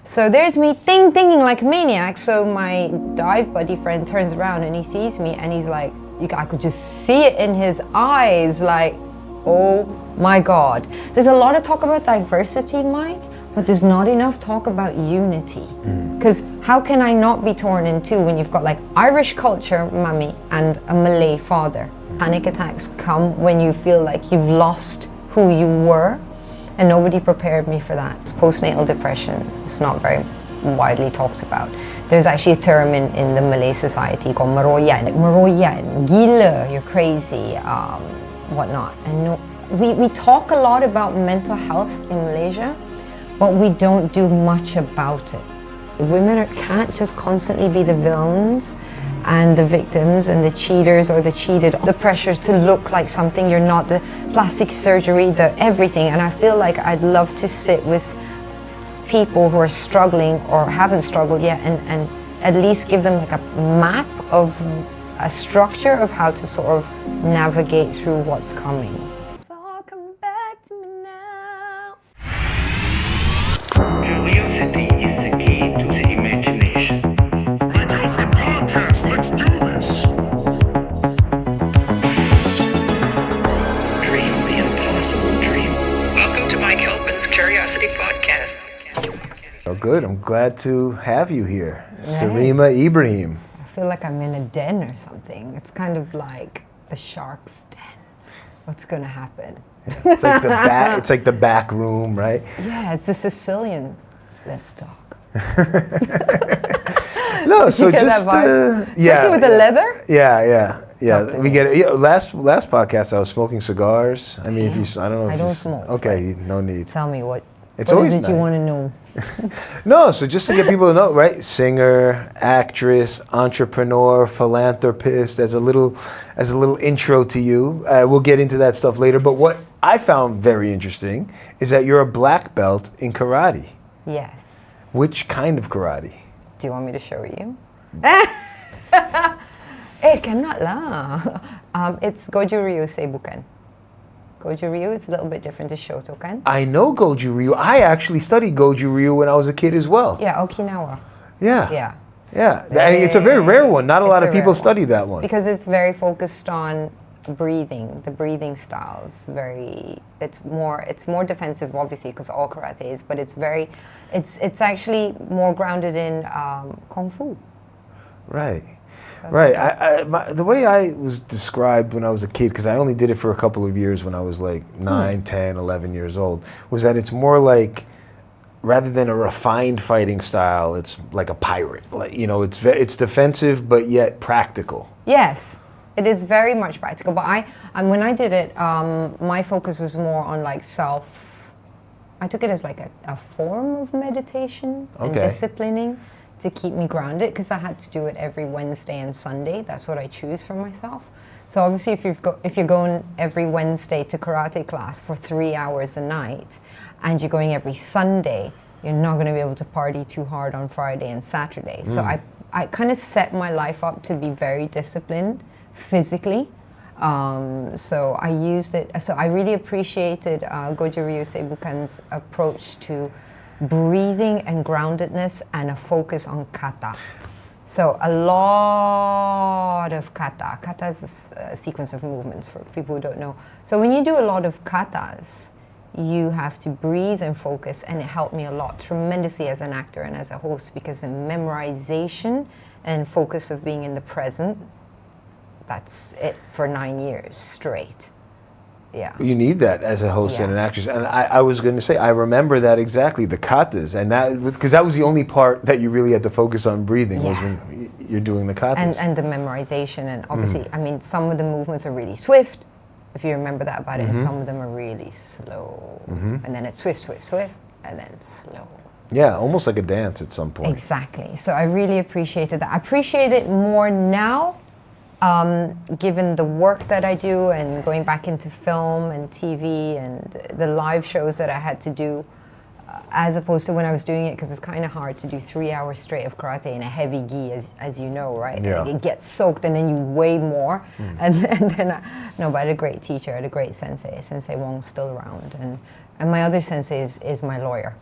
So there's me thinking like a maniac. So my dive buddy friend turns around and he sees me and he's like, I could just see it in his eyes, like, oh my God. There's a lot of talk about diversity, Mike, but there's not enough talk about unity. Because how can I not be torn in two when you've got like Irish culture, mummy, and a Malay father? Panic attacks come when you feel like you've lost who you were, and nobody prepared me for that. It's postnatal depression. It's not very widely talked about. There's actually a term in the Malay society called meroyan. Meroyan, gila, you're crazy, whatnot. And we talk a lot about mental health in Malaysia, but we don't do much about it. Women can't just constantly be the villains and the victims and the cheaters or the cheated. The pressures to look like something you're not, the plastic surgery, the everything. And I feel like I'd love to sit with people who are struggling or haven't struggled yet and at least give them like a map of a structure of how to sort of navigate through what's coming. It's all coming back to me now. Curiosity is the key to the imagination. Break off your podcast, let's do this! Dream the impossible dream. Welcome to Mike Helfman's Curiosity Podcast. Oh, good. I'm glad to have you here. Right. Sarimah Ibrahim. I feel like I'm in a den or something. It's kind of like the shark's den. What's gonna happen? It's like the back room, right? Yeah, it's the Sicilian. Let's talk. No, so You get just that vibe? Especially with the leather? Yeah. Talk to We me. get it. Yeah, last podcast I was smoking cigars. I mean, if you, I don't know. If I you don't s- smoke, Okay, no need. Tell me what It's is always it you nice. want to know? No, so just to get people to know, right? Singer, actress, entrepreneur, philanthropist. As a little intro to you, we'll get into that stuff later. But what I found very interesting is that you're a black belt in karate. Yes. Which kind of karate? Do you want me to show you? Cannot lah. It's Goju Ryu say bukan. Goju Ryu, it's a little bit different to Shoto, kan? I know Goju Ryu. I actually studied Goju Ryu when I was a kid as well. Yeah, Okinawa. Yeah. Yeah. Yeah. It's a very rare one. Not a lot It's of a people rare study that one. Because it's very focused on breathing. The breathing styles it's more defensive, obviously, because all karate is, but it's actually more grounded in kung fu. Right. Right. The way I was described when I was a kid, because I only did it for a couple of years when I was like 9, 10, 11 years old, was that it's more like, rather than a refined fighting style, it's like a pirate. Like, you know, it's defensive but yet practical. Yes, it is very much practical. But when I did it, my focus was more on like I took it as like a form of meditation and disciplining to keep me grounded, because I had to do it every Wednesday and Sunday. That's what I choose for myself. So obviously if you're going every Wednesday to karate class for 3 hours a night and you're going every Sunday, you're not going to be able to party too hard on Friday and Saturday. So I kind of set my life up to be very disciplined physically. So I used it. So I really appreciated Goju Ryu Seibukan's approach to breathing and groundedness and a focus on kata. So a lot of kata. Kata is a sequence of movements for people who don't know. So when you do a lot of katas, you have to breathe and focus, and it helped me a lot tremendously as an actor and as a host, because the memorization and focus of being in the present, that's it for 9 years straight. Yeah. You need that as a host and Yeah. an actress. And I was going to say, I remember that exactly, the katas. And that, because that was the only part that you really had to focus on breathing, was when you're doing the katas. And the memorization. And obviously, I mean, some of the movements are really swift, if you remember that about it, and some of them are really slow. And then it's swift, swift, swift, and then slow. Yeah, almost like a dance at some point. Exactly. So I really appreciated that. I appreciate it more now, given the work that I do and going back into film and TV and the live shows that I had to do, as opposed to when I was doing it, because it's kind of hard to do 3 hours straight of karate in a heavy gi, as you know, right? Yeah. Like, it gets soaked and then you weigh more. And then but I had a great teacher, I had a great sensei. Sensei Wong's still around. And my other sensei is my lawyer.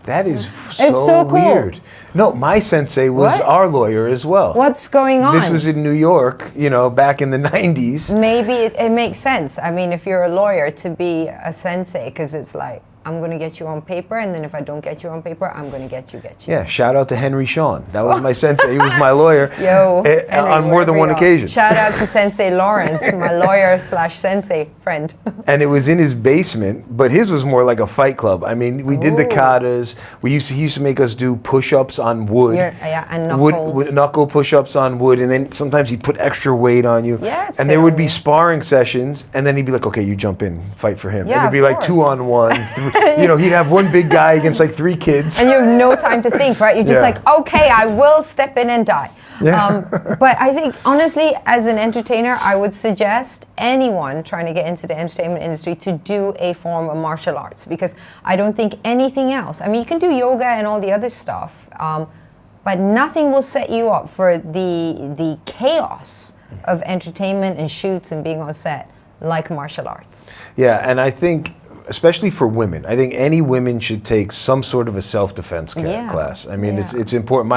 That is It's so cool. weird. No, my sensei was What? our lawyer as well. What's going on? This was in New York, back in the 90s. Maybe it makes sense. I mean, if you're a lawyer, to be a sensei, because it's like, I'm going to get you on paper, and then if I don't get you on paper, I'm going to get you. Yeah, shout out to Henry Sean. That was my sensei. He was my lawyer Yo, on more than one occasion. Shout out to Sensei Lawrence, my lawyer/sensei friend. And it was in his basement, but his was more like a fight club. I mean, we did the katas. He used to make us do push-ups on wood. And knuckles. Knuckle push-ups on wood, and then sometimes he'd put extra weight on you. Yeah, and there would be sparring sessions, and then he'd be like, okay, you jump in, fight for him. Yeah, and it'd be like 2-on-1. He'd have one big guy against like 3 kids. And you have no time to think, right? You're just like, okay, I will step in and die. Yeah. But I think, honestly, as an entertainer, I would suggest anyone trying to get into the entertainment industry to do a form of martial arts, because I don't think anything else, I mean, you can do yoga and all the other stuff, but nothing will set you up for the chaos of entertainment and shoots and being on set like martial arts. Yeah, and I think, especially for women, I think any women should take some sort of a self-defense class. I mean, it's important.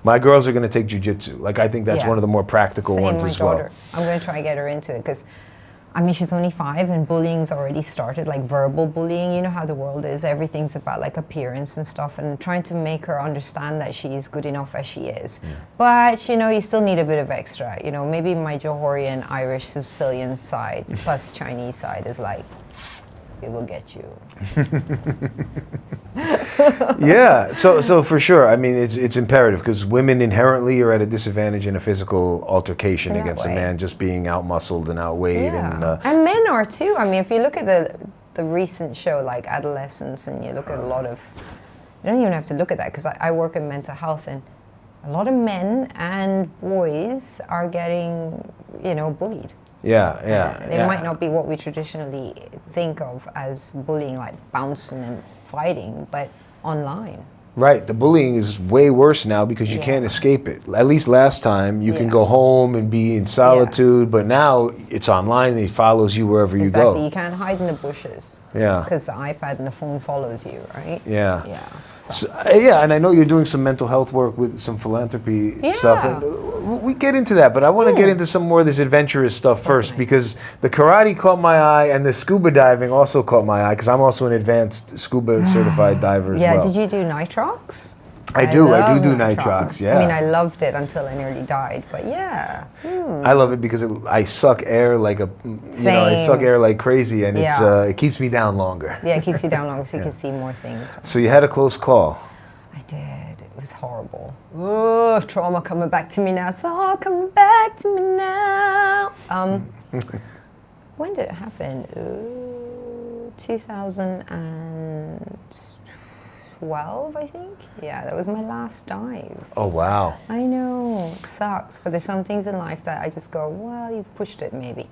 My girls are going to take jiu-jitsu. Like, I think that's one of the more practical ones as well. Daughter. I'm going to try and get her into it, because, I mean, she's only 5 and bullying's already started, like verbal bullying. You know how the world is. Everything's about like appearance and stuff, and trying to make her understand that she's good enough as she is. But, you still need a bit of extra. Maybe my Johorian, Irish, Sicilian side plus Chinese side is like, it will get you. Yeah, so for sure. I mean, it's imperative, because women inherently are at a disadvantage in a physical altercation against a man, just being out-muscled and outweighed. Yeah. And men are too. I mean, if you look at the recent show like Adolescence, and you look at a lot of, you don't even have to look at that, because I work in mental health, and a lot of men and boys are getting, bullied. Yeah. It might not be what we traditionally think of as bullying, like bouncing and fighting, but online. Right. The bullying is way worse now, because you can't escape it. At least last time, you can go home and be in solitude, but now it's online and it follows you wherever you go. Exactly. You can't hide in the bushes. Yeah. Because the iPad and the phone follows you, right? Yeah. Yeah. And I know you're doing some mental health work with some philanthropy stuff. And we get into that, but I want to get into some more of this adventurous stuff first, because the karate caught my eye, and the scuba diving also caught my eye, because I'm also an advanced scuba certified diver as well. Yeah, did you do nitrox? I do love nitrox, yeah. I mean, I loved it until I nearly died, but yeah. I love it because I suck air like I suck air like crazy, and it keeps me down longer. Yeah, it keeps you down longer, so you can see more things. Right? So you had a close call. I did. It was horrible. Oh, trauma coming back to me now. It's all coming back to me now. When did it happen? 2012, I think. Yeah, that was my last dive. Oh, wow. I know, sucks. But there's some things in life that I just go, well, you've pushed it maybe.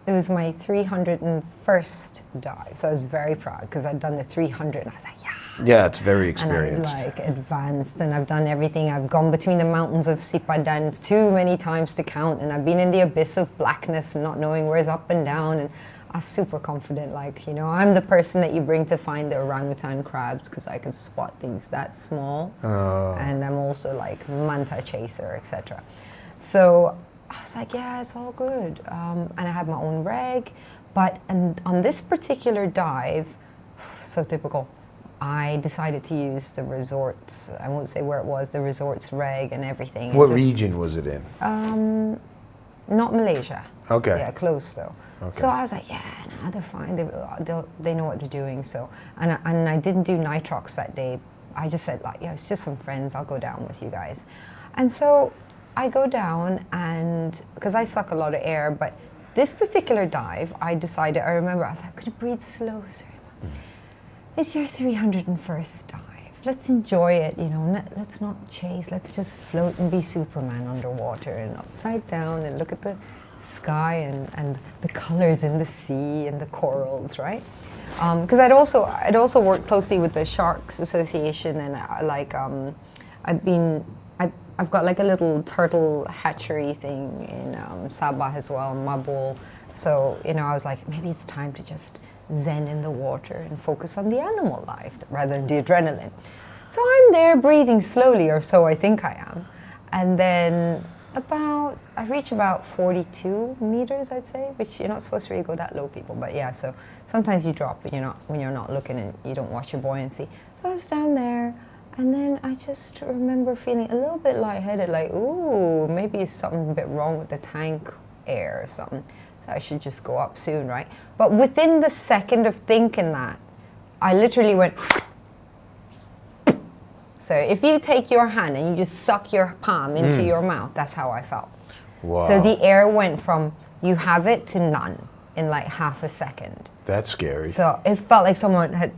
It was my 301st dive, so I was very proud, because I'd done the 300, and I was like, yeah. Yeah, it's very experienced. And I've advanced, and I've done everything. I've gone between the mountains of Sipadan too many times to count, and I've been in the abyss of blackness and not knowing where's up and down, and I was super confident, I'm the person that you bring to find the orangutan crabs, because I can spot things that small, and I'm also like manta chaser, etc. So I was like, yeah, it's all good. And I had my own reg, but on this particular dive, so typical, I decided to use the resorts, I won't say where it was, the resorts reg and everything. What region was it in? Not Malaysia. Okay. Yeah, close though. Okay. So I was like, yeah, no, they're fine. They know what they're doing. So, and I didn't do nitrox that day. I just said it's just some friends. I'll go down with you guys. And so I go down, and because I suck a lot of air, but this particular dive, I remember I was like, could you breathe slow, Sarimah? It's your 301st dive. Let's enjoy it, let's not chase. Let's just float and be Superman underwater and upside down and look at the sky and the colors in the sea and the corals, right? Because I'd also worked closely with the Sharks Association, and I've got like a little turtle hatchery thing in Sabah as well, Mabul. So I was like, maybe it's time to just zen in the water and focus on the animal life rather than the adrenaline. So I'm there breathing slowly, or so I think I am. And then I reach about 42 meters, I'd say, which you're not supposed to really go that low, people. But yeah, so sometimes you drop when you're not looking and you don't watch your buoyancy. So I was down there, and then I just remember feeling a little bit lightheaded, like, ooh, maybe something a bit wrong with the tank air or something. So I should just go up soon, right? But within the second of thinking that, I literally went. So if you take your hand and you just suck your palm into your mouth, that's how I felt. Wow. So the air went from you have it to none in like half a second. That's scary. So it felt like someone had,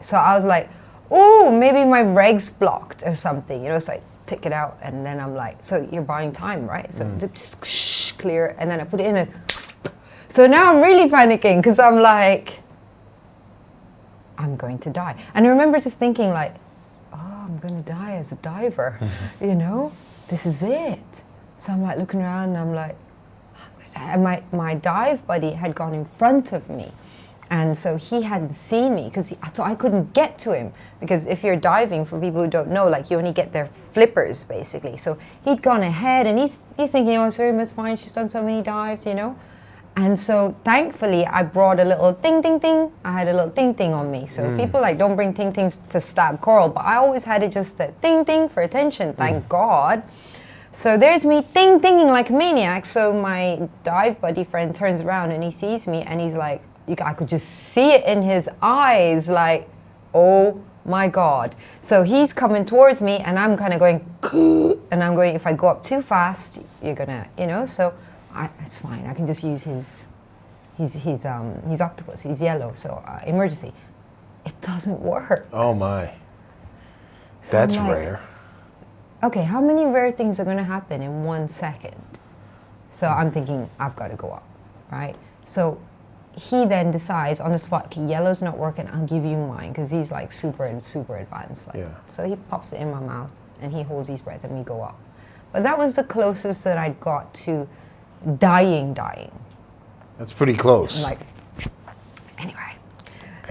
so I was like, oh, maybe my reg's blocked or something, so I take it out and then I'm like, so you're buying time, right? So just clear, and then I put it in so now I'm really panicking because I'm like, I'm going to die. And I remember just thinking like, I'm gonna die as a diver, this is it. So I'm like looking around and I'm like, and my dive buddy had gone in front of me. And so he hadn't seen me so I couldn't get to him, because if you're diving, for people who don't know, like you only get their flippers basically. So he'd gone ahead and he's thinking, Sarimah's fine, she's done so many dives, And so thankfully I brought a little ting ting ting. I had a little ting ting on me. So people don't bring ting tings to stab coral, but I always had it just a ting ting for attention, thank God. So there's me ting tinging like a maniac. So my dive buddy friend turns around and he sees me and he's like, I could just see it in his eyes, like, oh my God. So he's coming towards me and I'm kind of going, and I'm going, if I go up too fast, you're gonna, so it's fine. I can just use his octopus. He's yellow, so emergency. It doesn't work. Oh my. So that's like, rare. Okay, how many rare things are going to happen in 1 second? So I'm thinking, I've got to go up, right? So he then decides on the spot, okay, yellow's not working, I'll give you mine, because he's like super advanced. So he pops it in my mouth and he holds his breath and we go up. But that was the closest that I got to dying. That's pretty close. Like, anyway,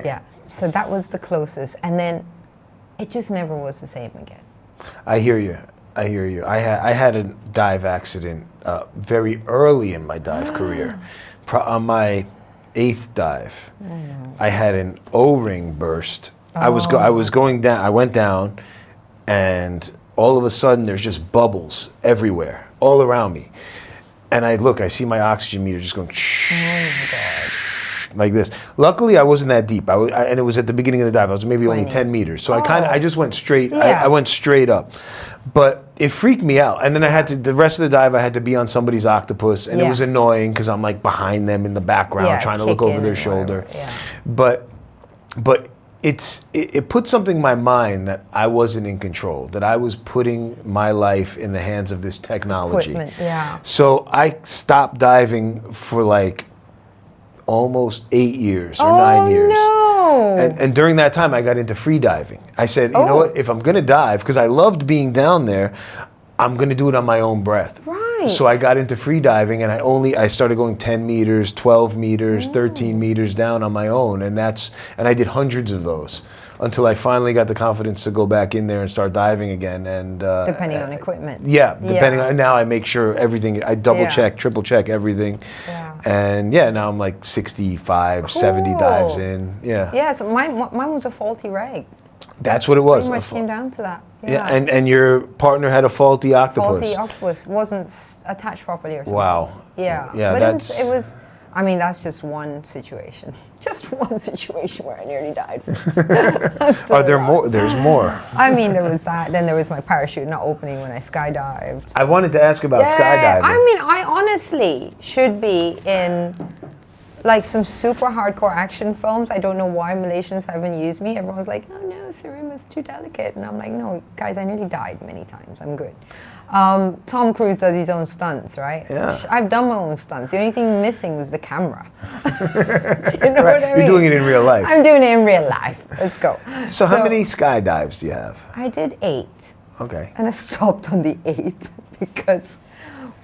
yeah. So that was the closest, and then it just never was the same again. I hear you. I had a dive accident very early in my dive career. On my 8th dive, I had an O-ring burst. I was going down. I went down, and all of a sudden there's just bubbles everywhere, all around me. And I see my oxygen meter just going oh my God, like this. Luckily, I wasn't that deep. And it was at the beginning of the dive. I was maybe 20. only 10 meters. So I just went straight. Yeah. I went straight up. But it freaked me out. And then the rest of the dive, I had to be on somebody's octopus. And it was annoying because I'm like behind them in the background trying to look over their shoulder. Yeah. But it put something in my mind that I wasn't in control, that I was putting my life in the hands of this technology. Equipment, yeah. So I stopped diving for like almost 8 years or 9 years. No. And during that time, I got into free diving. I said, you know what, if I'm going to dive, because I loved being down there, I'm going to do it on my own breath. Right. So I got into free diving, and I started going 10 meters, 12 meters, 13 meters down on my own, and I did hundreds of those until I finally got the confidence to go back in there and start diving again. And depending on equipment. Yeah, depending on. Now I make sure everything. I double check, triple check everything. Yeah. And now I'm like 65, 70 dives in. Yeah. Yeah. So mine was a faulty reg. That's what it was. Pretty much came down to that. Yeah, and your partner had a faulty octopus. Faulty octopus wasn't attached properly or something. Wow. Yeah. Yeah, but it was. I mean, that's just one situation. Just one situation where I nearly died. Are there more? There's more. I mean, there was that. Then there was my parachute not opening when I skydived. I wanted to ask about skydiving. I mean, I honestly should be in like some super hardcore action films. I don't know why Malaysians haven't used me. Everyone's like, oh no, Sarimah's too delicate. And I'm like, no, guys, I nearly died many times. I'm good. Tom Cruise does his own stunts, right? Yeah. I've done my own stunts. The only thing missing was the camera. Do you know what I mean? You're doing it in real life. I'm doing it in real life. Let's go. So how many skydives do you have? I did 8. Okay. And I stopped on the 8th because,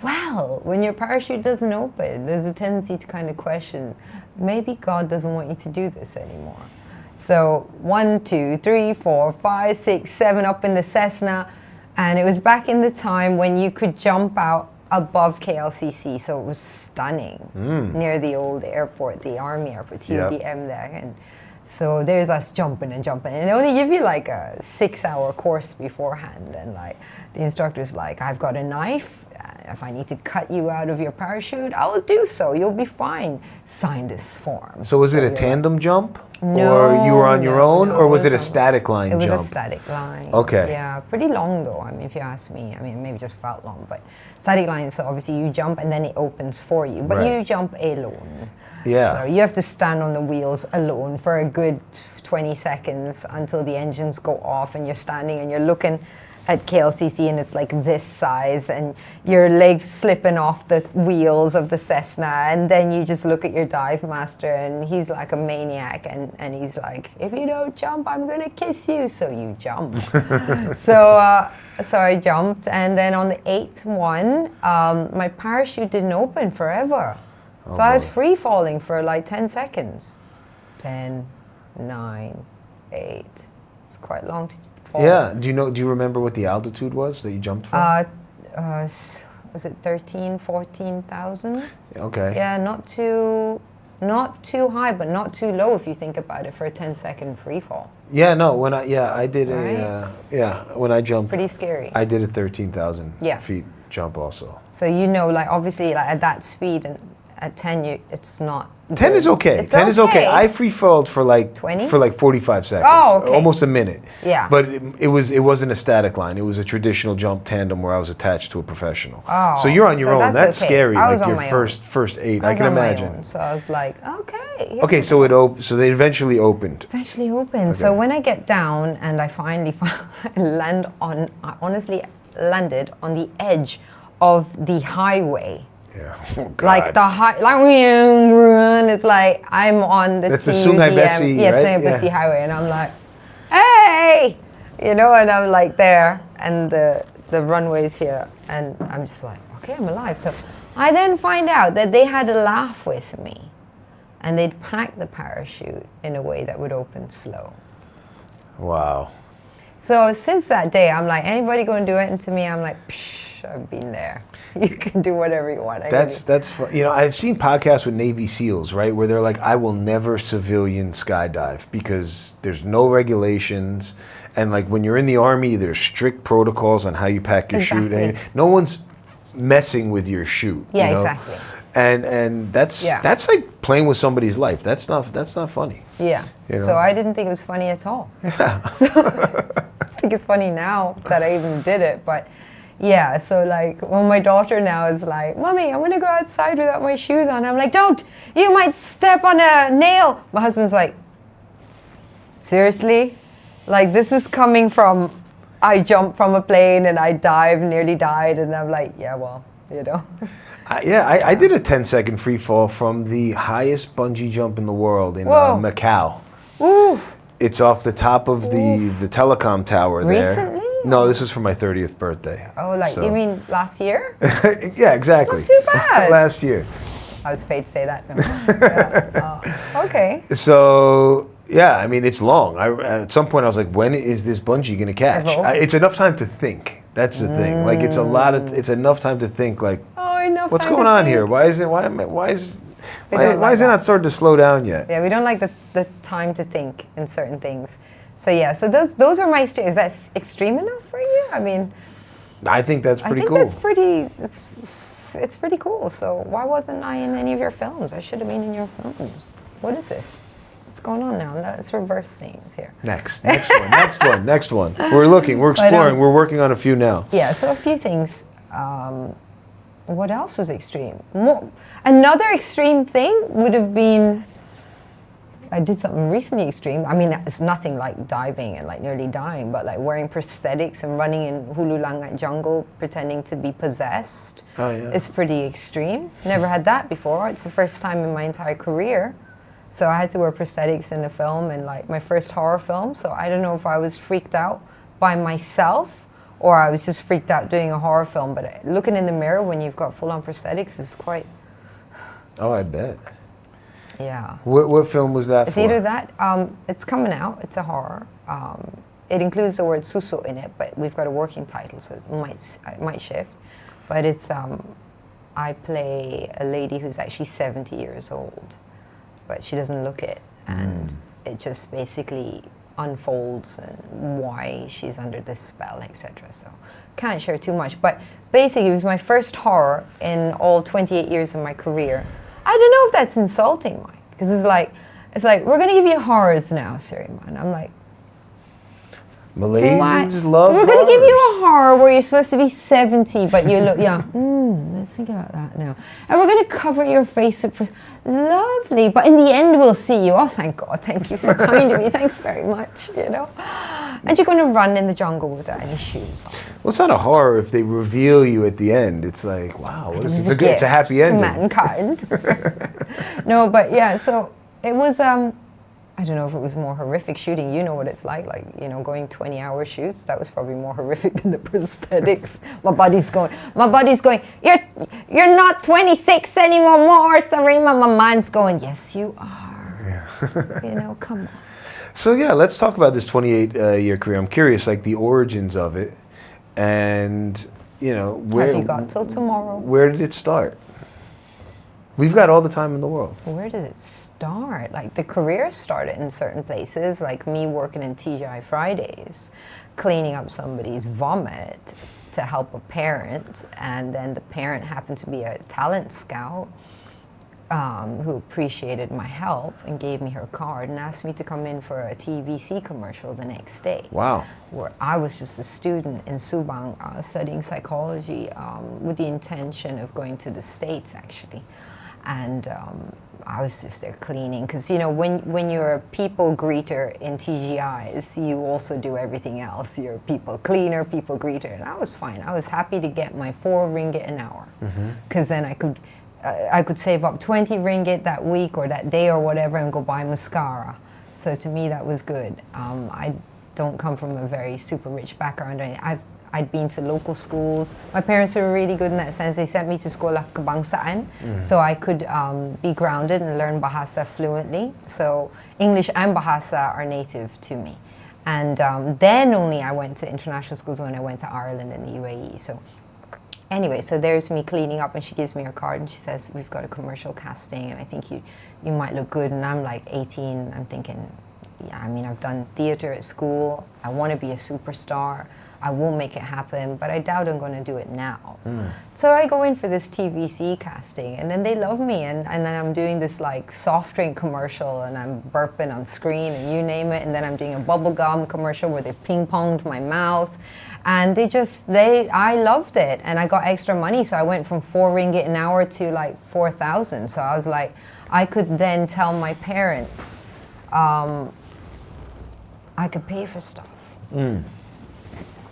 well, when your parachute doesn't open, there's a tendency to kind of question maybe God doesn't want you to do this anymore. So 1, 2, 3, 4, 5, 6, 7 up in the Cessna. And it was back in the time when you could jump out above KLCC. So it was stunning near the old airport, the Army airport, TUDM there. And so there's us jumping and jumping. And they only give you like a 6-hour course beforehand. And like the instructor's like, I've got a knife. If I need to cut you out of your parachute, I will do so. You'll be fine. Sign this form. So was it a tandem jump? No, or you were on your own? no, or was it a on- static line jump? It was a static line. Okay. Yeah, pretty long though. I mean, if you ask me, I mean, maybe just felt long, but static line, so obviously you jump and then it opens for you, but Right. you jump alone. Yeah. So you have to stand on the wheels alone for a good 20 seconds until the engines go off and you're standing and you're looking at KLCC and it's like this size and your legs slipping off the wheels of the Cessna, and then you just look at your dive master and he's like a maniac and he's like, if you don't jump, I'm gonna kiss you. So you jump. So I jumped, and then on the 8th one, my parachute didn't open forever. So I was free falling for like 10 seconds. 10, 9, 8. It's quite long to fall. Yeah. Do you remember what the altitude was that you jumped from? Was it 13, 14,000? Okay. Yeah, not too high, but not too low if you think about it for a 10-second free fall. Yeah, no, when I did when I jumped, Pretty scary. I did a 13,000 Yeah. feet jump also. So like obviously like at that speed and at 10 it's not 10 is good. okay. It's 10 is okay. I free falled for like 20? for like 45 seconds. Oh, okay. Almost a minute. Yeah. But it wasn't a static line. It was a traditional jump tandem where I was attached to a professional. Oh, so you're on your so own. That's okay. scary. I was like on your my own. first 8. I I was can on my imagine. own, so I was like, okay. here Okay, we so go. so they eventually opened. Eventually opened. So when I get down and I finally I honestly landed on the edge of the highway. Yeah. Oh, God. Like it's like I'm on the That's the TUDM, Sungai Besi, right? Sungai Besi Yeah. highway, and I'm like, hey, and I'm like there, and the runway's here, and I'm just like, okay, I'm alive. So I then find out that they had a laugh with me, and they'd packed the parachute in a way that would open slow. Wow. So since that day, I'm like, anybody going to do it? And to me, I'm like, psh, I've been there. You can do whatever you want. That's fun. I've seen podcasts with Navy SEALs, right, where they're like, I will never civilian skydive because there's no regulations, and like when you're in the Army, there's strict protocols on how you pack your chute, Exactly. and no one's messing with your chute. Yeah, you know? exactly. And that's like playing with somebody's life. That's not funny. Yeah. You know? So I didn't think it was funny at all. Yeah. So I think it's funny now that I even did it. But yeah, so like when my daughter now is like, Mommy, I want to go outside without my shoes on. I'm like, don't, you might step on a nail. My husband's like, seriously? Like this is coming from, I jumped from a plane and I nearly died. And I'm like, yeah, well, I did a 10-second free fall from the highest bungee jump in the world in Macau. Oof. It's off the top of the telecom tower there. Recently? No, this was for my 30th birthday. Oh, like you mean last year? Yeah, exactly. Not too bad. Last year. I was paid to say that. No. Yeah. Okay. So yeah, I mean it's long. At some point I was like, when is this bungee gonna catch? It's enough time to think. That's the thing. Like it's enough time to think. Like, what's going on here? Why is it not starting to slow down yet? Yeah, we don't like the time to think in certain things. So yeah, so those are my stories. Is that extreme enough for you? I mean, I think that's pretty cool. That's pretty. It's pretty cool. So why wasn't I in any of your films? I should have been in your films. What is this? What's going on now? Let's reverse things here. Next one. We're exploring, we're working on a few now. Yeah, so a few things. What else was extreme? Another extreme thing would have been, I did something recently extreme. I mean, it's nothing like diving and like nearly dying, but like wearing prosthetics and running in Hulu Langat jungle pretending to be possessed. Oh, yeah. It's pretty extreme. Never had that before. It's the first time in my entire career. So I had to wear prosthetics in the film, and like my first horror film. So I don't know if I was freaked out by myself or I was just freaked out doing a horror film. But looking in the mirror when you've got full-on prosthetics is quite... Oh, I bet. Yeah. What film was that It's for? either that, it's coming out, it's a horror. It includes the word suso in it, but we've got a working title, so it might shift. But it's, I play a lady who's actually 70 years old, but she doesn't look it. And it just basically unfolds and why she's under this spell, etc. So can't share too much, but basically it was my first horror in all 28 years of my career. I don't know if that's insulting, Mike, because it's like we're gonna give you horrors now, Sarimah. And I'm like, Malaysians love we're gonna give you horrors. a horror where you're supposed to be 70, but you look young. Let's think about that now. And we're gonna cover your face. Lovely, but in the end we'll see you. Oh, thank God, thank you, so kind of me. Thanks very much. You know, and you're gonna run in the jungle without any shoes on. Well, it's not a horror if they reveal you at the end. It's like, wow, what is it? It's a happy gift ending. to mankind. No, but yeah, so it was. I don't know if it was more horrific shooting. You know what it's like, you know, going 20-hour shoots. That was probably more horrific than the prosthetics. My body's going, you're not 26 anymore, Sarimah. My mind's going, yes, you are. Yeah. You know, come on. So yeah, let's talk about this 28-year career. I'm curious, like the origins of it, and you know, where have you got till tomorrow? Where did it start? We've got all the time in the world. Where did it start? Like the career started in certain places, like me working in TGI Fridays, cleaning up somebody's vomit to help a parent, and then the parent happened to be a talent scout who appreciated my help and gave me her card and asked me to come in for a TVC commercial the next day. Wow. Where I was just a student in Subang studying psychology with the intention of going to the States, actually. And I was just there cleaning, because you know, when you're a people greeter in TGIs, you also do everything else. You're a people cleaner, people greeter, and I was fine. I was happy to get my 4 ringgit an hour, because then I could save up 20 ringgit that week or that day or whatever and go buy mascara. So to me, that was good. I don't come from a very super rich background. I'd been to local schools. My parents were really good in that sense. They sent me to Sekolah Kebangsaan, so I could be grounded and learn Bahasa fluently. So English and Bahasa are native to me. And then only I went to international schools when I went to Ireland and the UAE. So anyway, so there's me cleaning up, and she gives me her card and she says, we've got a commercial casting and I think you might look good. And I'm like 18, I'm thinking, yeah, I mean, I've done theater at school. I want to be a superstar. I will make it happen, but I doubt I'm going to do it now. So I go in for this TVC casting, and then they love me, and then I'm doing this like soft drink commercial, and I'm burping on screen, and you name it, and then I'm doing a bubble gum commercial where they ping-ponged my mouth, and I loved it, and I got extra money, so I went from 4 ringgit an hour to like 4,000. So I was like, I could then tell my parents, I could pay for stuff.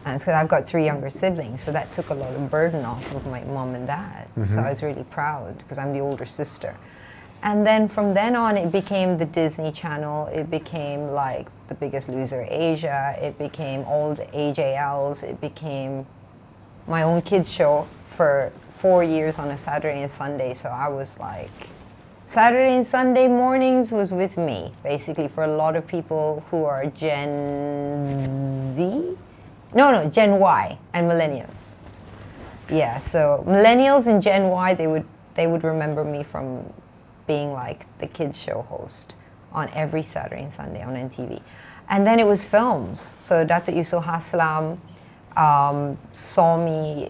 And because I've got 3 younger siblings, so that took a lot of burden off of my mom and dad. So I was really proud because I'm the older sister. And then from then on, it became the Disney Channel. It became like The Biggest Loser Asia. It became all the AJLs. It became my own kids show for 4 years on a Saturday and Sunday. So I was like, Saturday and Sunday mornings was with me, basically, for a lot of people who are Gen Z? No, Gen Y and millennials. Yeah, so millennials and Gen Y, they would remember me from being like the kids show host on every Saturday and Sunday on NTV. And then it was films. So Datuk Yusof Haslam saw me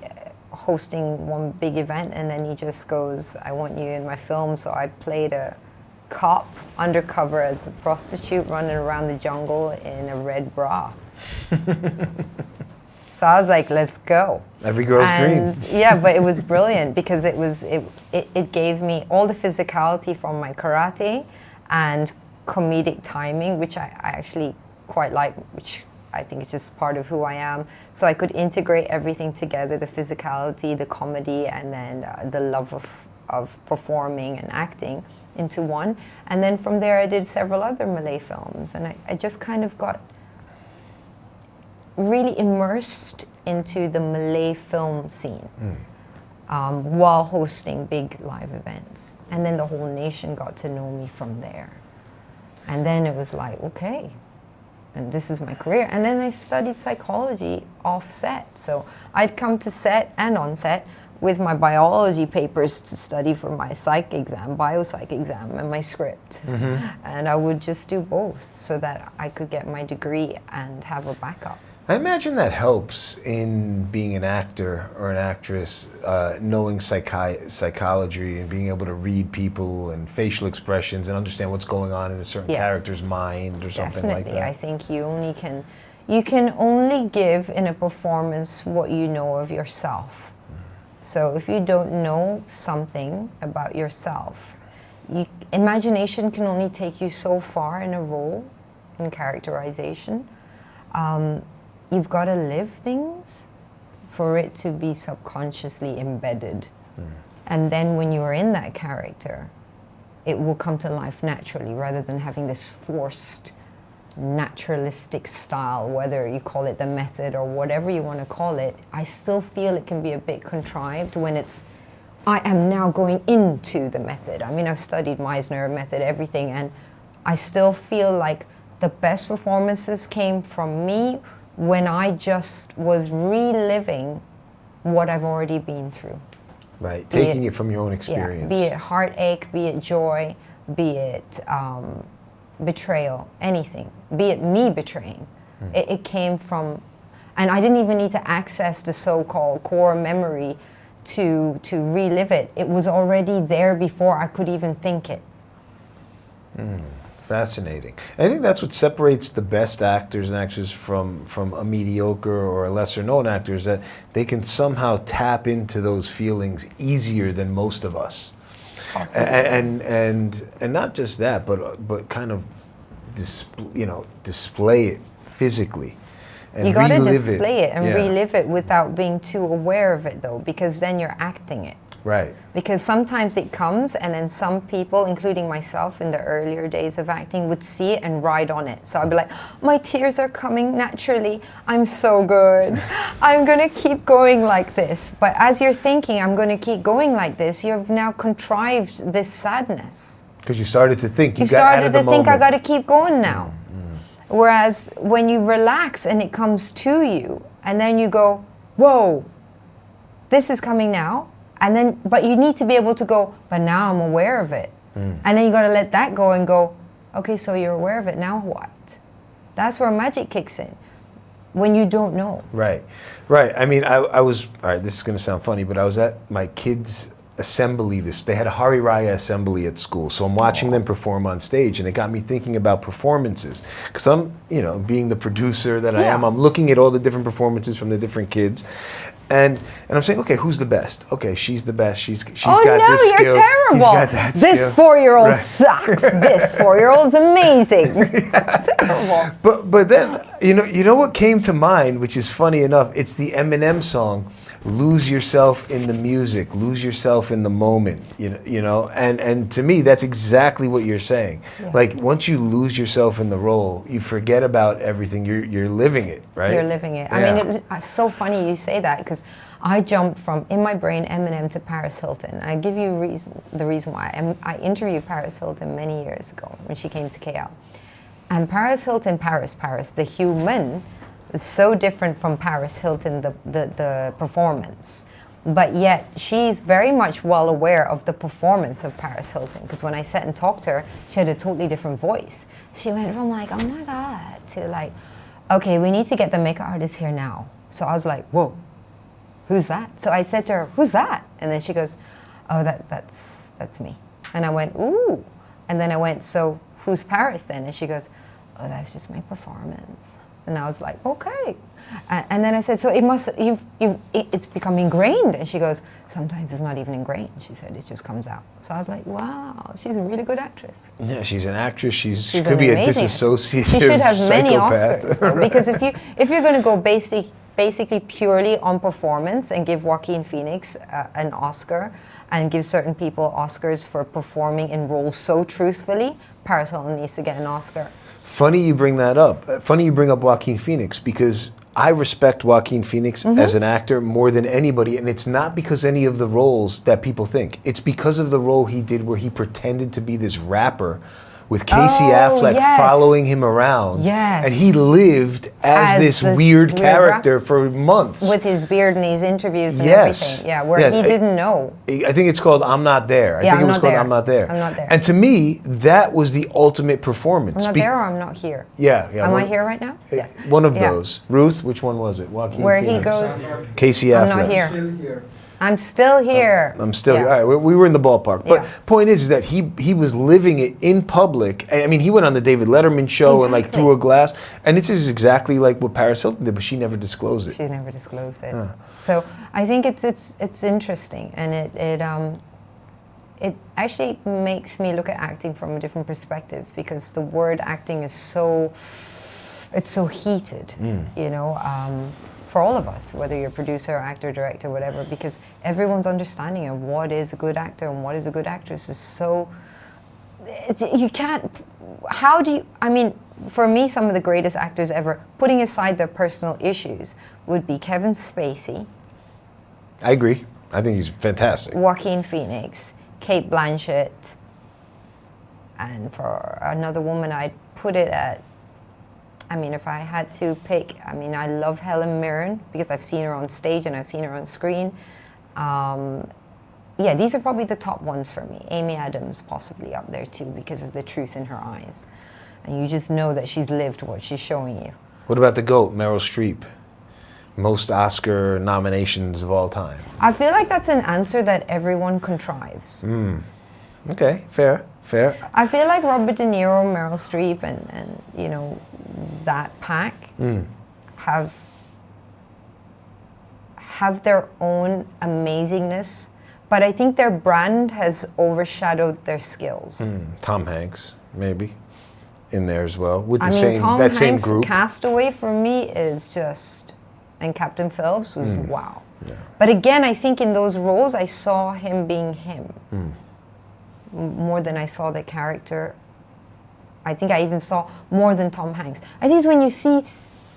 hosting one big event, and then he just goes, I want you in my film. So I played a cop undercover as a prostitute running around the jungle in a red bra. So I was like, let's go. Every girl's dream. Yeah, but it was brilliant because it gave me all the physicality from my karate and comedic timing, which I actually quite like, which I think is just part of who I am. So I could integrate everything together, the physicality, the comedy, and then the love of performing and acting into one. And then from there I did several other Malay films, and I just kind of got really immersed into the Malay film scene. while hosting big live events. And then the whole nation got to know me from there. And then it was like, okay, and this is my career. And then I studied psychology off set. So I'd come to set and on set with my biology papers to study for my psych exam, biopsych exam, and my script. And I would just do both so that I could get my degree and have a backup. I imagine that helps in being an actor or an actress, knowing psychology and being able to read people and facial expressions and understand what's going on in a certain character's mind or something like that. I think you can only give in a performance what you know of yourself. So if you don't know something about yourself, imagination can only take you so far in a role, in characterization. You've got to live things for it to be subconsciously embedded. And then when you're in that character, it will come to life naturally rather than having this forced, naturalistic style, whether you call it the method or whatever you want to call it. I still feel it can be a bit contrived when it's, I am now going into the method. I mean, I've studied Meisner method, everything, and I still feel like the best performances came from me when I just was reliving what I've already been through. Right, taking it from your own experience. Yeah, be it heartache, be it joy, be it betrayal, anything, be it me betraying. It came from, and I didn't even need to access the so-called core memory to relive it. It was already there before I could even think it. Fascinating. I think that's what separates the best actors and actresses from a mediocre or a lesser known actor, is that they can somehow tap into those feelings easier than most of us. And not just that, but kind of display it physically. And you got to relive display it and relive it without being too aware of it, though, because then you're acting it. Right. Because sometimes it comes, and then some people, including myself in the earlier days of acting, would see it and ride on it. So I'd be like, my tears are coming naturally. I'm so good. I'm going to keep going like this. But as you're thinking, I'm going to keep going like this, you've now contrived this sadness. Because you started to think. You started to think, I got to keep going now. Whereas when you relax and it comes to you, and then you go, whoa, this is coming now. And then, but you need to be able to go, but now I'm aware of it. And then you got to let that go and go, okay, so you're aware of it, now what? That's where magic kicks in, when you don't know. Right, right. I mean, I was, all right, this is going to sound funny, but I was at my kids' assembly. They had a Hari Raya assembly at school, so I'm watching them perform on stage, and it got me thinking about performances. Because I'm, being the producer that I am, I'm looking at all the different performances from the different kids. And I'm saying, okay, who's the best? Okay, she's the best. She's got this skill. Oh no, you're terrible. This 4-year-old sucks. This 4-year-old's amazing. Terrible. But then you know what came to mind, which is funny enough. It's the Eminem song, "Lose Yourself in the Music, Lose Yourself in the Moment." And to me, that's exactly what you're saying. Yeah. Like once you lose yourself in the role, you forget about everything. You're living it, right? You're living it. Yeah. I mean, it's so funny you say that, because I jumped from, in my brain, Eminem to Paris Hilton. I give you the reason why. I interviewed Paris Hilton many years ago when she came to KL. And Paris Hilton, Paris, the human, is so different from Paris Hilton, the performance. But yet, she's very much well aware of the performance of Paris Hilton. Because when I sat and talked to her, she had a totally different voice. She went from like, oh my God, to like, okay, we need to get the makeup artist here now. So I was like, whoa, who's that? So I said to her, who's that? And then she goes, oh, that's me. And I went, ooh. And then I went, so who's Paris then? And she goes, oh, that's just my performance. And I was like, okay. And then I said, so it's become ingrained. And she goes, sometimes it's not even ingrained. She said, it just comes out. So I was like, wow, she's a really good actress. Yeah, she's an actress. She could be a disassociative She should have many psychopath. Oscars. Though, because if you're going to go basically purely on performance and give Joaquin Phoenix an Oscar and give certain people Oscars for performing in roles so truthfully, Paris Hilton needs to get an Oscar. Funny you bring that up. Funny you bring up Joaquin Phoenix, because I respect Joaquin Phoenix as an actor more than anybody, and it's not because any of the roles that people think. It's because of the role he did where he pretended to be this rapper with Casey Affleck following him around. Yes. And he lived as this weird character for months. With his beard and his interviews and Yes. everything. Yeah, where he didn't know. I think it's called I'm Not There. I think it was called I'm Not There. I'm Not There. And to me, that was the ultimate performance. I'm not there or I'm not here. Yeah. Am I here right now? Yeah. One of those. Ruth, which one was it? Joaquin Where Phoenix. he goes, Casey Affleck. I'm not here. I'm still here. I'm still here. Yeah. All right, we were in the ballpark. But Yeah. point is that he was living it in public. I mean, he went on the David Letterman show and like through a glass. And this is exactly like what Paris Hilton did, but she never disclosed it. She never disclosed it. So I think it's interesting, and it actually makes me look at acting from a different perspective, because the word acting is so heated, you know, for all of us, whether you're producer, actor, director, whatever, because everyone's understanding of what is a good actor and what is a good actress is so, you can't, how do you, I mean, for me, some of the greatest actors ever, putting aside their personal issues, would be Kevin Spacey. I agree. I think he's fantastic. Joaquin Phoenix, Kate Blanchett, and for another woman, I'd put it at, I mean, if I had to pick, I mean, I love Helen Mirren because I've seen her on stage and I've seen her on screen. Yeah, these are probably the top ones for me. Amy Adams possibly up there too because of the truth in her eyes. And you just know that she's lived what she's showing you. What about the GOAT, Meryl Streep? Most Oscar nominations of all time. I feel like that's an answer that everyone contrives. Okay, fair. I feel like Robert De Niro, Meryl Streep, and you know, that pack have their own amazingness, but I think their brand has overshadowed their skills. Tom Hanks, maybe, in there as well, with the I mean, same Tom that Hanks' same group. Castaway for me is just, and Captain Phillips was wow. Yeah. But again, I think in those roles, I saw him being him. More than I saw the character. I think I even saw more than Tom Hanks. I think it's when you see,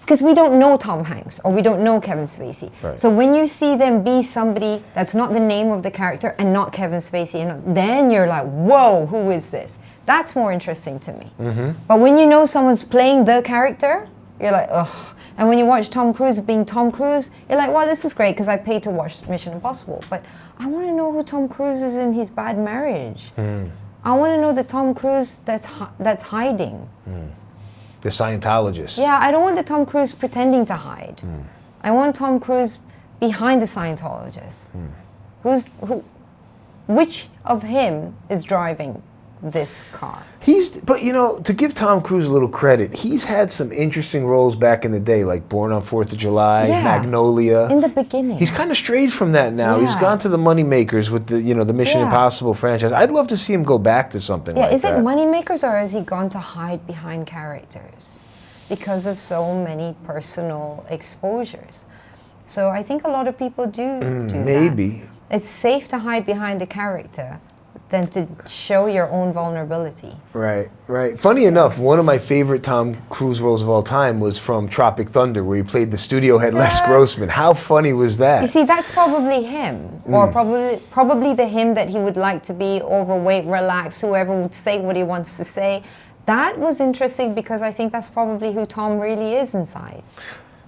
because we don't know Tom Hanks or we don't know Kevin Spacey. Right. So when you see them be somebody that's not the name of the character and not Kevin Spacey, and then you're like, whoa, who is this? That's more interesting to me. But when you know someone's playing the character, you're like, ugh. And when you watch Tom Cruise being Tom Cruise, you're like, wow, this is great because I paid to watch Mission Impossible. But I want to know who Tom Cruise is in his bad marriage. I want to know the Tom Cruise that's hiding. The Scientologist. Yeah, I don't want the Tom Cruise pretending to hide. I want Tom Cruise behind the Scientologist. Which of him is driving this car? But you know, to give Tom Cruise a little credit, he's had some interesting roles back in the day, like Born on 4th of July, Magnolia. In the beginning. He's kind of strayed from that now. Yeah. He's gone to the moneymakers with the Mission Impossible franchise. I'd love to see him go back to something like that. Is it moneymakers or has he gone to hide behind characters because of so many personal exposures? So I think a lot of people do maybe. that. It's safe to hide behind a character than to show your own vulnerability. Right. Funny enough, one of my favorite Tom Cruise roles of all time was from Tropic Thunder, where he played the studio head Les Grossman. How funny was that? You see, that's probably him, or probably the him that he would like to be, overweight, relaxed, whoever would say what he wants to say. That was interesting because I think that's probably who Tom really is inside.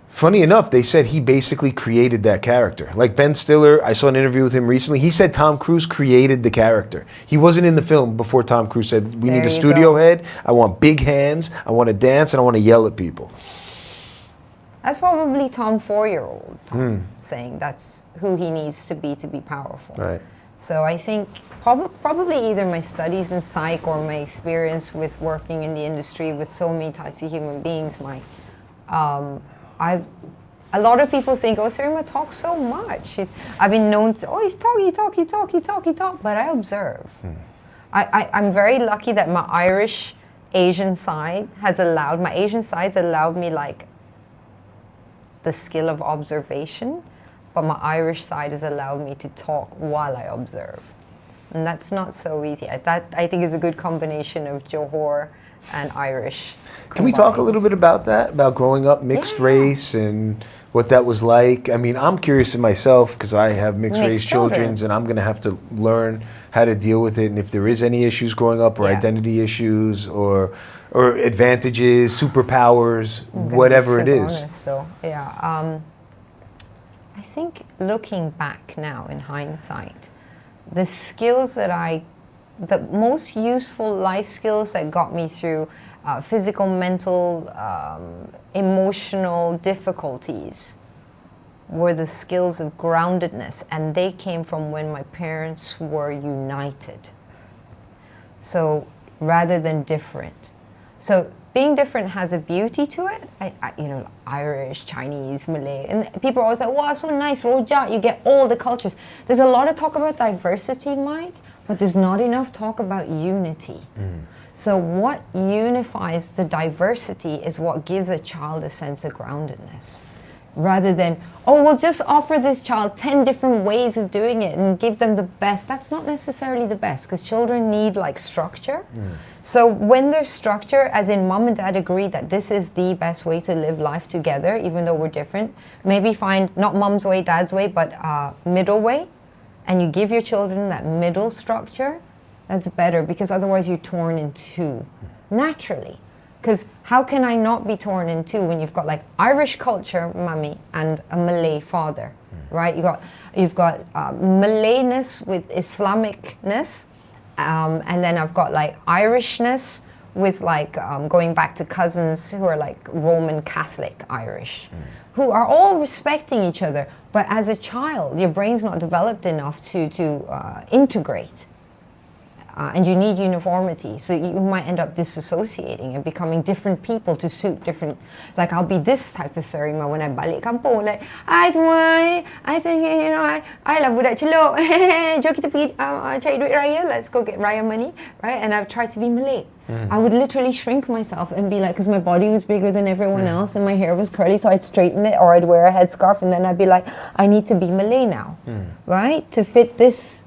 Funny enough, they said he basically created that character. Like Ben Stiller, I saw an interview with him recently. He said Tom Cruise created the character. He wasn't in the film before Tom Cruise said, we need a studio head, I want big hands, I want to dance, and I want to yell at people. That's probably Tom 4-year-old Tom saying that's who he needs to be powerful. Right. So I think probably either my studies in psych or my experience with working in the industry with so many types of human beings, a lot of people think, oh, Sarimah talks so much. I've been known to, you talk, but I observe. I'm very lucky that my Asian sides allowed me like the skill of observation, but my Irish side has allowed me to talk while I observe. And that's not so easy. I think it's a good combination of Johor and Irish. Can we talk a combined. little bit about that? About growing up mixed race and what that was like? I mean, I'm curious in myself because I have mixed race children, and I'm going to have to learn how to deal with it. And if there is any issues growing up, or identity issues, or advantages, superpowers, whatever it is. Honest, though. Yeah. I think looking back now in hindsight, the skills the most useful life skills that got me through physical, mental, emotional difficulties were the skills of groundedness, and they came from when my parents were united. So rather than different. So being different has a beauty to it. Irish, Chinese, Malay, and people are always like, wow, so nice, Rojak, you get all the cultures. There's a lot of talk about diversity, Mike, but there's not enough talk about unity. So what unifies the diversity is what gives a child a sense of groundedness. Rather than, we'll just offer this child 10 different ways of doing it and give them the best. That's not necessarily the best, because children need structure. So when there's structure, as in mom and dad agree that this is the best way to live life together, even though we're different, maybe find not mom's way, dad's way, but middle way, and you give your children that middle structure, that's better, because otherwise you're torn in two naturally. Because how can I not be torn in two when you've got Irish culture, mummy, and a Malay father, right? You've got Malayness with Islamicness, and then I've got Irishness with going back to cousins who are Roman Catholic Irish, who are all respecting each other. But as a child, your brain's not developed enough to integrate. And you need uniformity, so you might end up disassociating and becoming different people to suit different. I'll be this type of Sarimah when I balik kampung, hi semua, I love budak celok, jom kita pergi cari duit raya, let's go get raya money, right? And I've tried to be Malay. I would literally shrink myself and be because my body was bigger than everyone else and my hair was curly, so I'd straighten it, or I'd wear a headscarf, and then I'd be I need to be Malay now, right? To fit this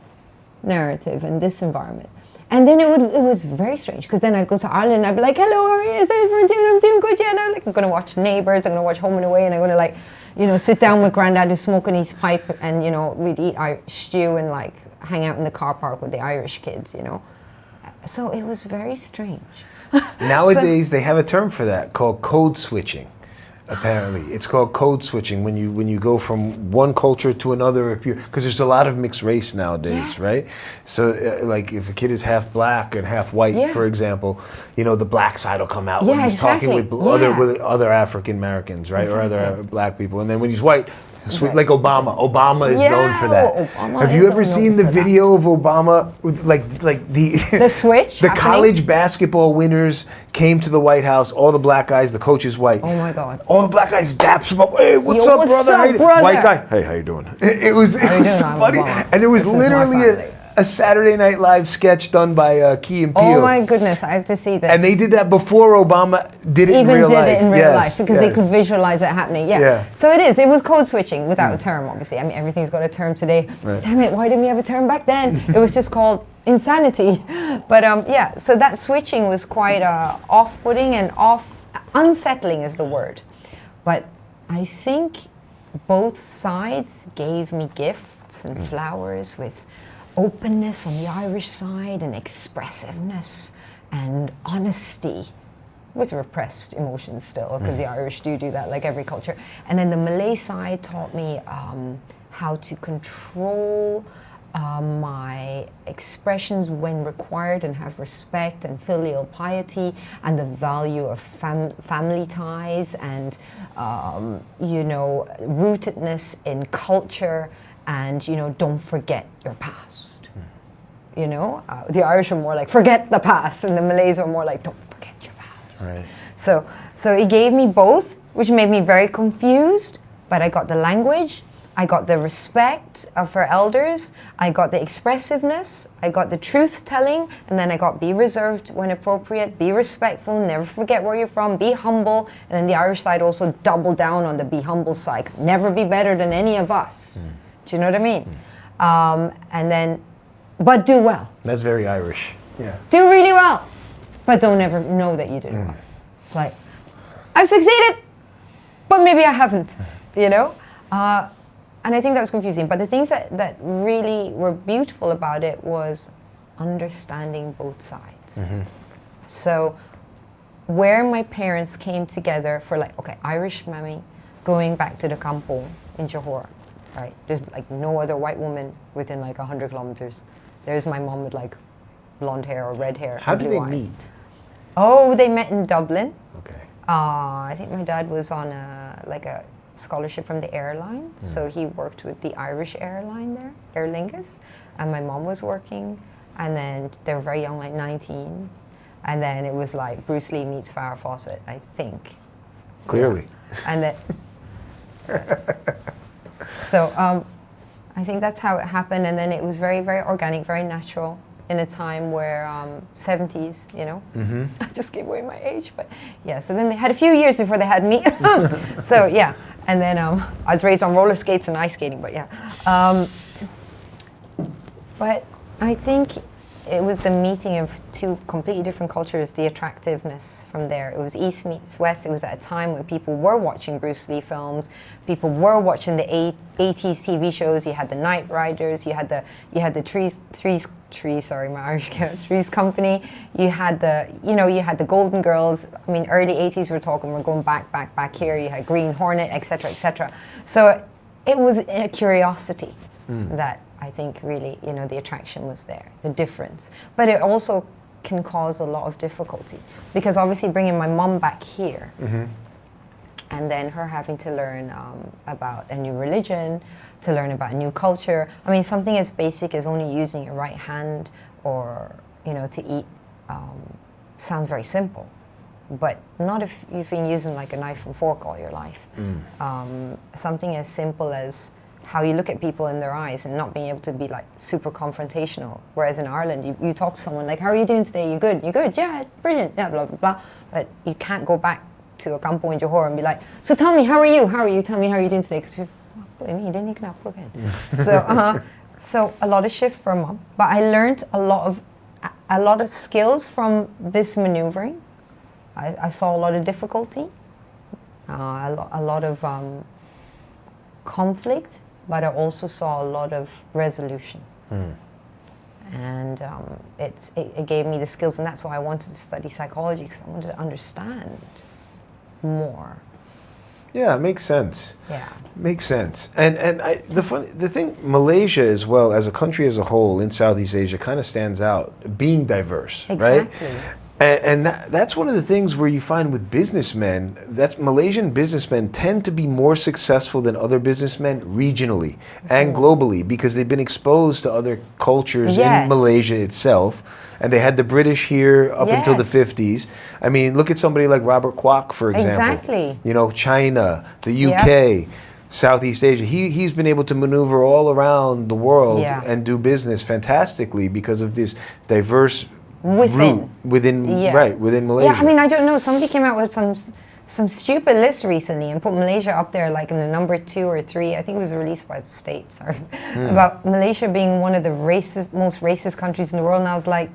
narrative and this environment. And then it was very strange, because then I'd go to Ireland and I'd be hello, how are you? Is everyone doing? I'm doing good, yeah. And I'm going to watch Neighbours, I'm going to watch Home and Away, and I'm going to sit down with Grandad who's smoking his pipe, and we'd eat stew and hang out in the car park with the Irish kids, So it was very strange. Nowadays they have a term for that called code switching. Apparently, it's called code switching when you go from one culture to another. Because there's a lot of mixed race nowadays, right? So, if a kid is half black and half white, for example, the black side will come out when he's talking with other African Americans, right, or other black people, and then when he's white. Like Obama. Obama is known for that. Have you ever seen the video of Obama with the switch? The college basketball winners came to the White House. All the black guys, the coach is white. Oh my God! All the black guys daps him up. Hey, what's up, brother? White guy. Hey, how you doing? It was funny, and there was literally a Saturday Night Live sketch done by Key and Peele. Oh my goodness, I have to see this. And they did that before Obama did it in real life. Even did it in real life, because they could visualize it happening. Yeah. So it was code switching without a term, obviously. I mean, everything's got a term today. Right. Damn it, why didn't we have a term back then? It was just called insanity. But so that switching was quite off-putting and unsettling is the word. But I think both sides gave me gifts and flowers with openness on the Irish side and expressiveness and honesty with repressed emotions still, because the Irish do that like every culture. And then the Malay side taught me how to control my expressions when required and have respect and filial piety and the value of family ties and rootedness in culture. And, don't forget your past. The Irish are more forget the past, and the Malays are more don't forget your past. Right. So it gave me both, which made me very confused, but I got the language, I got the respect for elders, I got the expressiveness, I got the truth-telling, and then I got be reserved when appropriate, be respectful, never forget where you're from, be humble, and then the Irish side also doubled down on the be humble side, never be better than any of us. Do you know what I mean? And then, but do well. That's very Irish. Yeah. Do really well. but don't ever know that you did it well. It's like, I've succeeded, but maybe I haven't, you know? And I think that was confusing. But the things that really were beautiful about it was understanding both sides. So where my parents came together for like, okay, Irish mammy going back to the kampong in Johor, right? There's like no other white woman within like 100 kilometers. There's my mom with like blonde hair or red hair. How and did blue they eyes. meet? Oh, they met in Dublin. Okay. I think my dad was on a scholarship from the airline, so he worked with the Irish airline there, Aer Lingus, and my mom was working, and then they were very young, like 19, and then it was like Bruce Lee meets Farrah Fawcett, I think. Clearly. Yeah. And then, yes. So I think that's how it happened, and then it was very, very organic, very natural. In a time where 70s, you know, I just gave away my age, but yeah. So then they had a few years before they had me. So yeah, and then I was raised on roller skates and ice skating, but yeah. But I think it was the meeting of two completely different cultures, the attractiveness from there. It was East meets West. It was at a time when people were watching Bruce Lee films, people were watching the 80s TV shows. You had the Knight Riders, you had the Three's Company. You had the Golden Girls. I mean, early 80s we're going back here. You had Green Hornet, etc., etc. So it was a curiosity that I think really, you know, the attraction was there, the difference. But it also can cause a lot of difficulty because obviously bringing my mom back here and then her having to learn about a new religion, to learn about a new culture. I mean, something as basic as only using your right hand or, you know, to eat sounds very simple. But not if you've been using like a knife and fork all your life. Something as simple as how you look at people in their eyes and not being able to be like super confrontational. Whereas in Ireland, you talk to someone like, how are you doing today? You good? You good? Yeah, brilliant. Yeah, blah, blah, blah. But you can't go back to a kampong in Johor and be like, so tell me, how are you? How are you? Tell me, how are you doing today? Because you're, so a lot of shift for mom. But I learned a lot of skills from this maneuvering. I saw a lot of difficulty, a lot of conflict, but I also saw a lot of resolution. And it gave me the skills, and that's why I wanted to study psychology, because I wanted to understand more. Yeah, it makes sense. Yeah. Makes sense. And the thing, Malaysia as well, as a country as a whole in Southeast Asia, kind of stands out, being diverse, Exactly. right? And that's one of the things where you find with businessmen, that's Malaysian businessmen tend to be more successful than other businessmen regionally and globally because they've been exposed to other cultures in Malaysia itself. And they had the British here up until the 50s. I mean, look at somebody like Robert Kwok, for example. Exactly. You know, China, the UK, Southeast Asia. He's been able to maneuver all around the world and do business fantastically because of this diverse route within Malaysia. Yeah, I mean, I don't know. Somebody came out with some stupid list recently and put Malaysia up there like in the number 2 or 3. I think it was released by the States, about Malaysia being one of the most racist countries in the world. And I was like,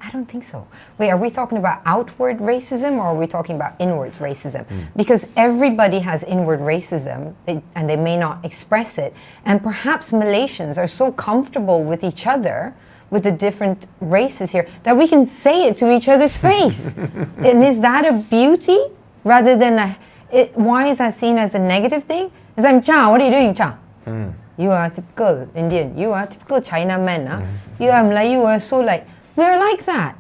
I don't think so. Wait, are we talking about outward racism or are we talking about inward racism? Because everybody has inward racism and they may not express it. And perhaps Malaysians are so comfortable with each other, with the different races here, that we can say it to each other's face. And is that a beauty rather than why is that seen as a negative thing? It's like, Cha, what are you doing, Cha? You are typical Indian. You are typical Chinaman. You are Malay. You are so like, we're like that.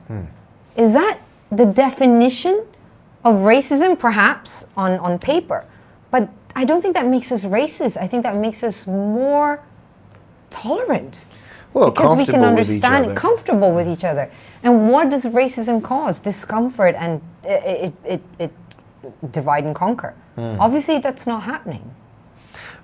Is that the definition of racism? Perhaps on paper. But I don't think that makes us racist. I think that makes us more tolerant. Well, because we can understand it, comfortable with each other. And what does racism cause? Discomfort and it divide and conquer. Obviously, that's not happening.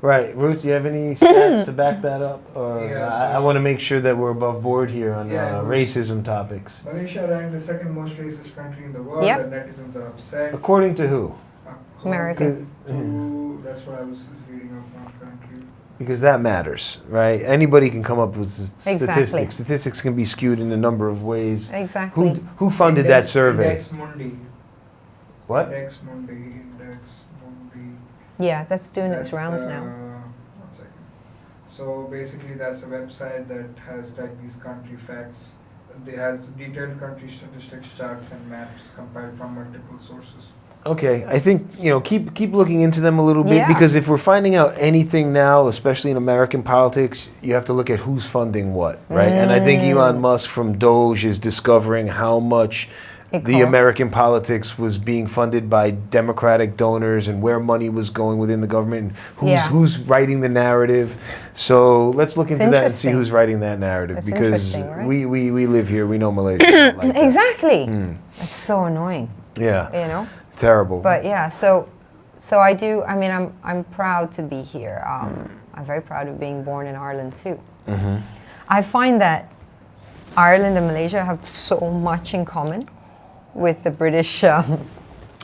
Right. Ruth, do you have any stats to back that up? Or I want to make sure that we're above board here on racism topics. Malaysia ranked the second most racist country in the world, and netizens are upset. According to who? American. That's what I was reading up on currently. Because that matters, right? Anybody can come up with statistics. Exactly. Statistics can be skewed in a number of ways. Exactly. Who funded that survey? Index Mundi. What? Index Mundi. Yeah, that's doing its That's rounds the- now. 1 second. So basically, that's a website that has like these country facts. It has detailed country statistics, charts, and maps compiled from multiple sources. Okay, I think keep looking into them a little bit Yeah. because if we're finding out anything now, especially in American politics, you have to look at who's funding what, right? And I think Elon Musk from Doge is discovering how much It the costs. American politics was being funded by Democratic donors and where money was going within the government. Who's writing the narrative? So let's look It's into that and see interesting. who's writing that narrative It's because interesting, right? we live here. We know Malaysia. Like that. Exactly. It's so annoying, Yeah. you know. Terrible. But yeah, so I do. I mean, I'm proud to be here. I'm very proud of being born in Ireland too. I find that Ireland and Malaysia have so much in common with the British.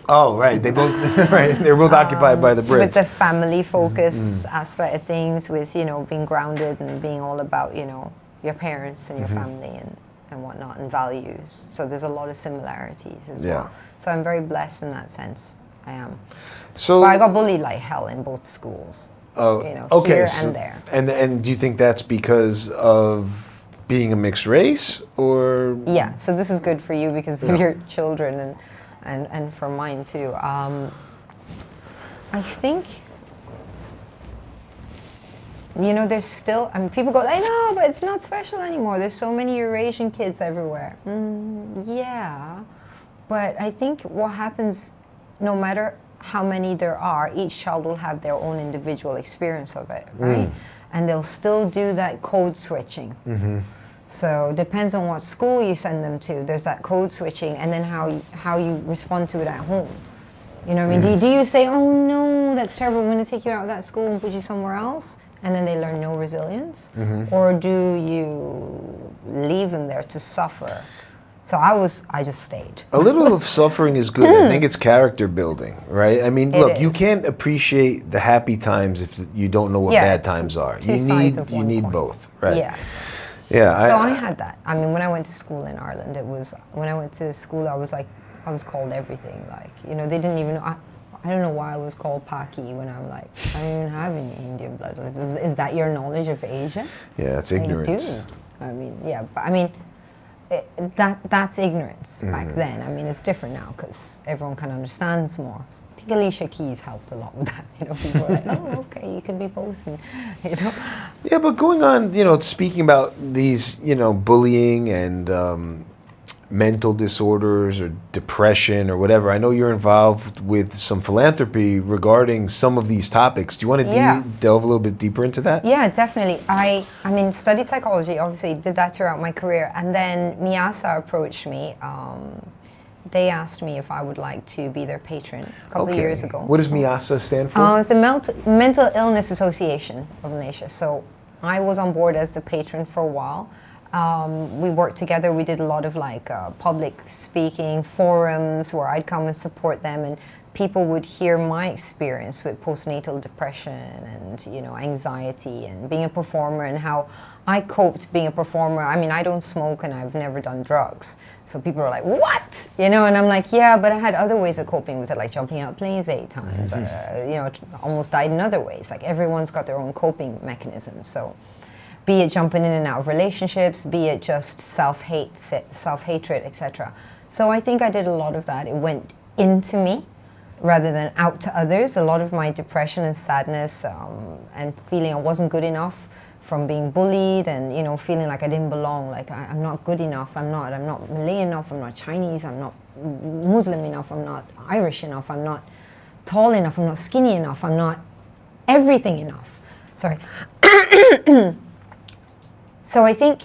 Oh, right. They both right. They're both occupied by the Brits. With the family focus aspect of things, with being grounded and being all about your parents and your family and whatnot and values. So there's a lot of similarities as well. So I'm very blessed in that sense. I am. So But I got bullied like hell in both schools. okay, here so- and there. And do you think that's because of being a mixed race or? Yeah. So this is good for you because of your children and for mine too. I think. There's still, people go like, no, but it's not special anymore. There's so many Eurasian kids everywhere. Yeah, but I think what happens, no matter how many there are, each child will have their own individual experience of it, right? And they'll still do that code switching. So it depends on what school you send them to. There's that code switching, and then how you respond to it at home. You know what I mean? Do you say, oh no, that's terrible, I'm going to take you out of that school and put you somewhere else? And then they learn no resilience? Or do you leave them there to suffer? So I just stayed. A little of suffering is good. I think it's character building, right? I mean, It look, you is. can't appreciate the happy times if you don't know what bad it's times are. two You sides need of you one need coin. both, right? Yes. Yeah. So I had that. I mean, when I went to school in Ireland, when I went to school, I was called everything. Like, they didn't even know. I don't know why I was called Paki when I'm like, I don't even have any Indian blood. Is that your knowledge of Asia? Yeah, it's I ignorance. do. I mean, yeah, but I mean, that's ignorance back then. I mean, it's different now because everyone kind of understands more. I think Alicia Keys helped a lot with that. People are like, oh, okay, you can be both, and Yeah, but going on, speaking about these, bullying and mental disorders or depression or whatever. I know you're involved with some philanthropy regarding some of these topics. Do you want to Yeah. delve a little bit deeper into that? Yeah, definitely. I mean, studied psychology, obviously, did that throughout my career. And then Miasa approached me. They asked me if I would like to be their patron a couple of years ago. What does So- MIASA stand for? It's the Mental Illness Association of Malaysia. So I was on board as the patron for a while. We worked together. We did a lot of public speaking forums where I'd come and support them, and people would hear my experience with postnatal depression and anxiety and being a performer and how I coped being a performer. I mean, I don't smoke and I've never done drugs. So people are like, what? And I'm like, yeah, but I had other ways of coping with it, like jumping out planes 8 times, almost died in other ways. Like everyone's got their own coping mechanism. So be it jumping in and out of relationships, be it just self-hatred, etc. So I think I did a lot of that. It went into me rather than out to others. A lot of my depression and sadness and feeling I wasn't good enough from being bullied and feeling like I didn't belong, like I'm not good enough, I'm not Malay enough, I'm not Chinese, I'm not Muslim enough, I'm not Irish enough, I'm not tall enough, I'm not skinny enough, I'm not everything enough. Sorry. So I think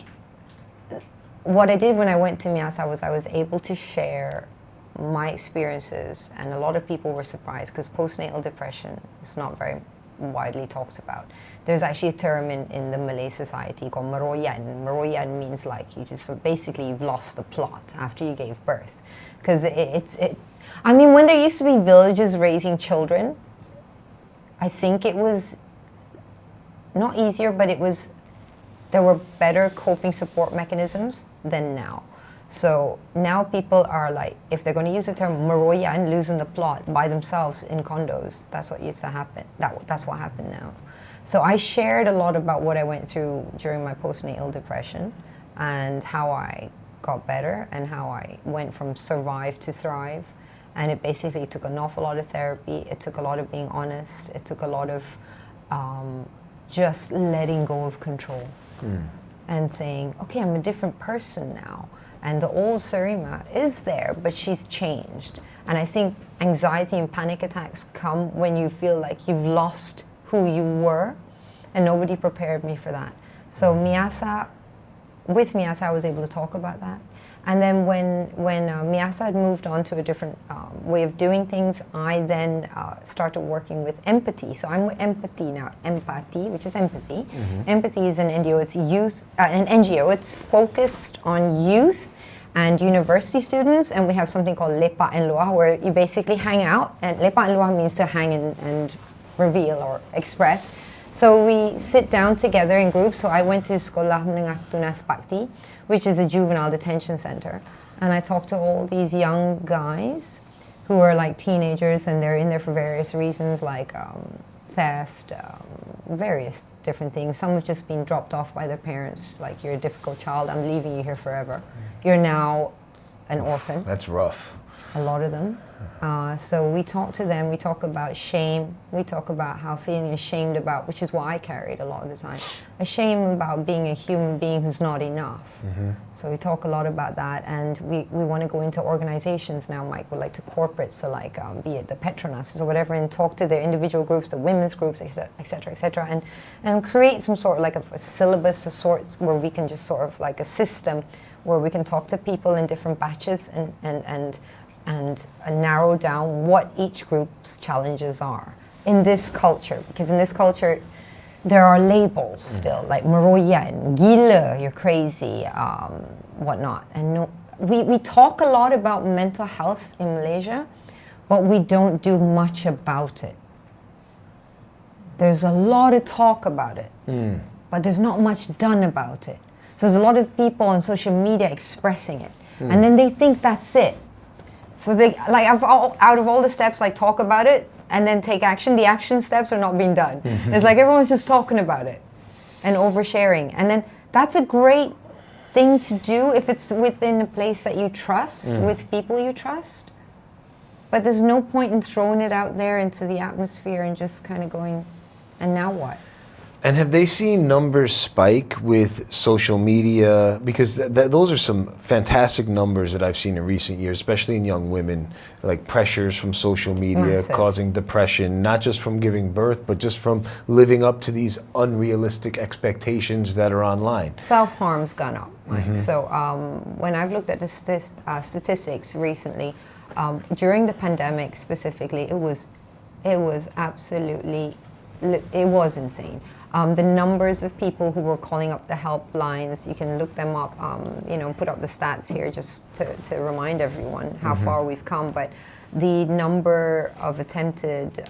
what I did when I went to Miasa was I was able to share my experiences, and a lot of people were surprised because postnatal depression is not very widely talked about. There's actually a term in the Malay society called meroyan. Meroyan means like you've lost the plot after you gave birth. Because I mean, when there used to be villages raising children, I think it was not easier, but there were better coping support mechanisms than now. So now people are like, if they're going to use the term meroyan, losing the plot by themselves in condos, that's what used to happen. That's what happened now. So I shared a lot about what I went through during my postnatal depression and how I got better and how I went from survive to thrive. And it basically took an awful lot of therapy. It took a lot of being honest. It took a lot of just letting go of control and saying, okay, I'm a different person now. And the old Sarimah is there, but she's changed. And I think anxiety and panic attacks come when you feel like you've lost who you were, and nobody prepared me for that. So with Miasa, I was able to talk about that. And then when Miasa had moved on to a different way of doing things, I then started working with empathy. So I'm with empathy now, empathy, which is empathy. Empathy is an NGO, it's youth, an NGO, it's focused on youth and university students, and we have something called Lepak and Luah, where you basically hang out, and Lepak and Luah means to hang and reveal or express. So we sit down together in groups. So I went to Sekolah Menengah Tunas Bakti, which is a juvenile detention center. And I talked to all these young guys who are like teenagers, and they're in there for various reasons, like theft, various different things. Some have just been dropped off by their parents, like, you're a difficult child, I'm leaving you here forever. You're now an orphan. That's rough. A lot of them. So we talk to them, we talk about shame, we talk about how feeling ashamed about, which is what I carried a lot of the time, ashamed about being a human being who's not enough. So we talk a lot about that, and we want to go into organizations now, Mike, we'd like to corporate, so like be it the Petronas or whatever, and talk to their individual groups, the women's groups, etc., and create some sort of like a syllabus of sorts where we can just sort of like a system where we can talk to people in different batches and narrow down what each group's challenges are in this culture. Because in this culture, there are labels still, like meroyan, gila, you're crazy, whatnot. And we talk a lot about mental health in Malaysia, but we don't do much about it. There's a lot of talk about it, but there's not much done about it. So there's a lot of people on social media expressing it, and then they think that's it. So they, like, out of all the steps, like, talk about it and then take action, the action steps are not being done. It's like everyone's just talking about it and oversharing. And then that's a great thing to do if it's within a place that you trust, with people you trust. But there's no point in throwing it out there into the atmosphere and just kind of going, and now what? And have they seen numbers spike with social media? Because those are some fantastic numbers that I've seen in recent years, especially in young women, like pressures from social media Massive. Causing depression, not just from giving birth, but just from living up to these unrealistic expectations that are online. Self-harm's gone up, Mike. So when I've looked at the statistics recently, during the pandemic specifically, it was absolutely, it was insane. The numbers of people who were calling up the helplines, you can look them up, put up the stats here just to remind everyone how far we've come. But the number of attempted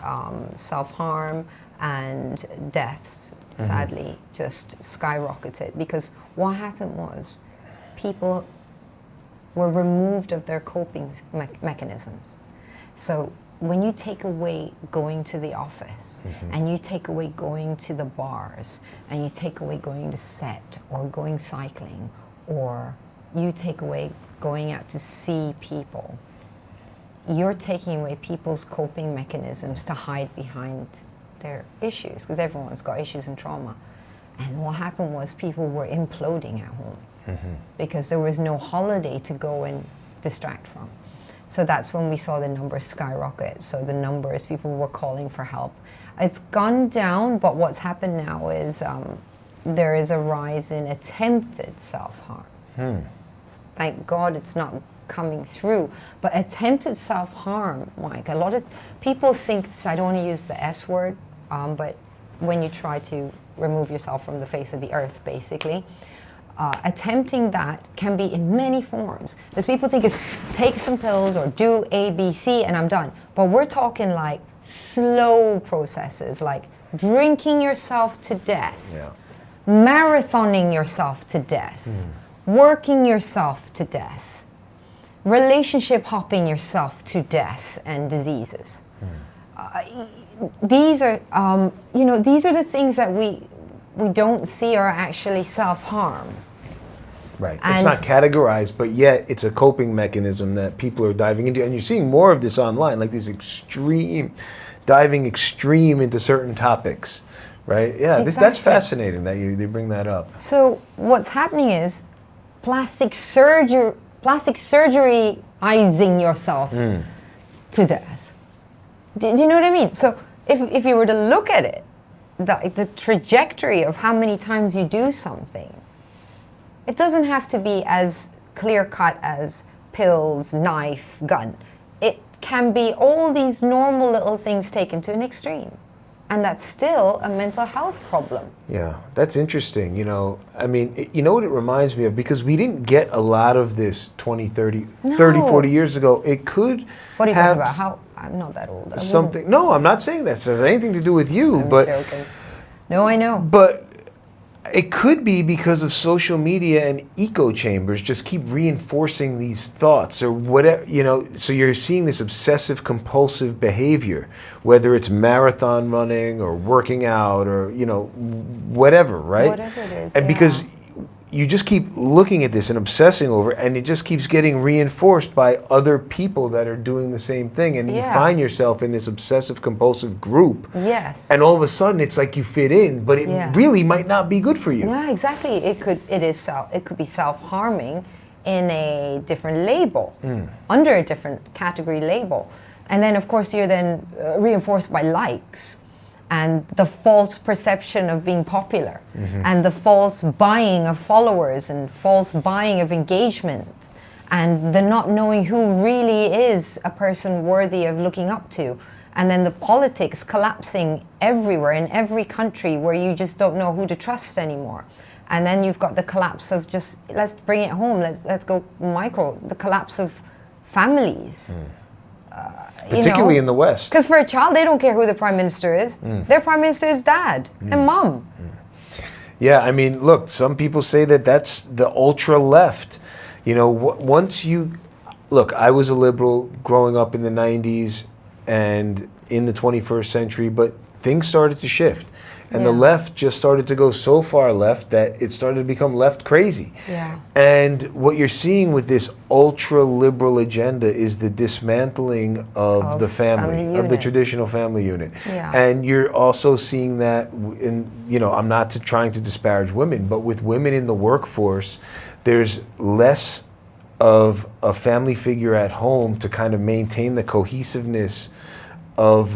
self-harm and deaths, sadly, just skyrocketed. Because what happened was people were removed of their coping mechanisms. So when you take away going to the office, and you take away going to the bars, and you take away going to set, or going cycling, or you take away going out to see people, you're taking away people's coping mechanisms to hide behind their issues, because everyone's got issues and trauma. And what happened was people were imploding at home because there was no holiday to go and distract from. So that's when we saw the numbers skyrocket. So the numbers, people were calling for help. It's gone down, but what's happened now is there is a rise in attempted self-harm. Thank God it's not coming through. But attempted self-harm, Mike, a lot of people think, I don't want to use the S word, but when you try to remove yourself from the face of the earth, basically, attempting that can be in many forms. Because people think it's take some pills or do A, B, C, and I'm done. But we're talking like slow processes, like drinking yourself to death, marathoning yourself to death, working yourself to death, relationship hopping yourself to death and diseases. These are, these are the things that we don't see are actually self-harm. Right. And it's not categorized, but yet it's a coping mechanism that people are diving into. And you're seeing more of this online, like these diving extreme into certain topics, right? Yeah, Exactly. That's fascinating that they bring that up. So what's happening is plastic surgeryizing yourself to death. Do you know what I mean? So if you were to look at it, the trajectory of how many times you do something, it doesn't have to be as clear-cut as pills, knife, gun. It can be all these normal little things taken to an extreme. And that's still a mental health problem. Yeah, that's interesting. You know, I mean, you know what it reminds me of? Because we didn't get a lot of this 20, 30, 40 years ago. It could What are you have talking about? I'm not that old. something. No, I'm not saying that has anything to do with you. I'm but joking. No, I know. But it could be because of social media and echo chambers just keep reinforcing these thoughts or whatever, so you're seeing this obsessive compulsive behavior, whether it's marathon running or working out or, whatever, right? Whatever it is, and because you just keep looking at this and obsessing over it, and it just keeps getting reinforced by other people that are doing the same thing, and you find yourself in this obsessive compulsive group. Yes. And all of a sudden it's like you fit in, but it really might not be good for you. Yeah, exactly. It could be self-harming in a different label, under a different category label. And then of course you're then reinforced by likes and the false perception of being popular, and the false buying of followers and false buying of engagement, and the not knowing who really is a person worthy of looking up to. And then the politics collapsing everywhere in every country where you just don't know who to trust anymore. And then you've got the collapse of just, let's bring it home, let's go micro, the collapse of families. Particularly in the West. Because for a child, they don't care who the prime minister is. Their prime minister is dad and mom. Yeah, I mean, look, some people say that that's the ultra left. Once you... Look, I was a liberal growing up in the 90s and in the 21st century, but things started to shift. And the left just started to go so far left that it started to become left crazy. Yeah. And what you're seeing with this ultra-liberal agenda is the dismantling of the family of the traditional family unit. Yeah. And you're also seeing that in, I'm not trying to disparage women, but with women in the workforce, there's less of a family figure at home to kind of maintain the cohesiveness of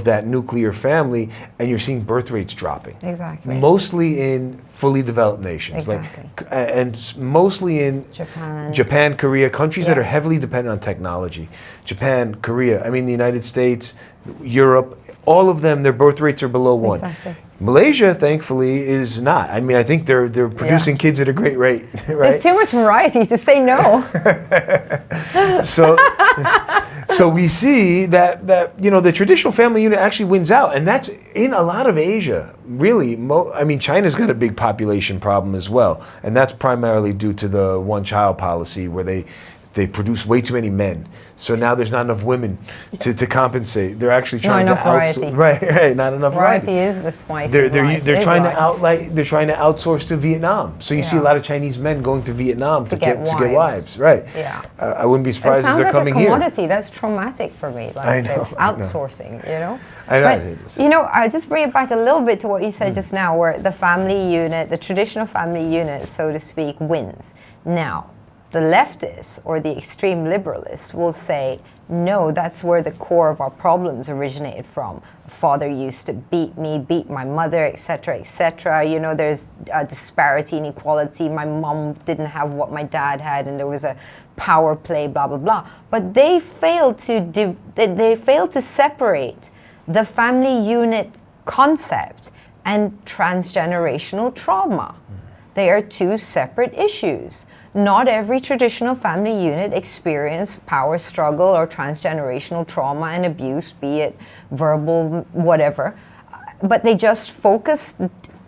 that nuclear family, and you're seeing birth rates dropping. Exactly. Mostly in fully developed nations. Exactly. And mostly in Japan, Korea, countries that are heavily dependent on technology. Japan, Korea, the United States, Europe, all of them, their birth rates are below 1. Exactly. Malaysia, thankfully, is not. I think they're producing kids at a great rate, right? There's too much variety to say no. So we see that the traditional family unit actually wins out, and that's in a lot of Asia. Really, China's got a big population problem as well, and that's primarily due to the one-child policy where they produce way too many men. So now there's not enough women to compensate. They're actually trying not enough variety. Right, not enough variety. Variety is the spice. They're trying to outsource to Vietnam. So you see a lot of Chinese men going to Vietnam to get wives. Right. Yeah. I wouldn't be surprised if they're coming here. It sounds like a here. commodity. That's traumatic for me. Like I know. Outsourcing, I know. But, I just bring it back a little bit to what you said just now, where the family unit, the traditional family unit, so to speak, wins. Now, the leftists or the extreme liberalists will say, no, that's where the core of our problems originated from. Father used to beat me, beat my mother, etc., etc. There's a disparity, inequality. My mom didn't have what my dad had, and there was a power play, blah, blah, blah. But they failed to separate the family unit concept and transgenerational trauma. They are two separate issues. Not every traditional family unit experienced power struggle or transgenerational trauma and abuse, be it verbal, whatever, but they just focus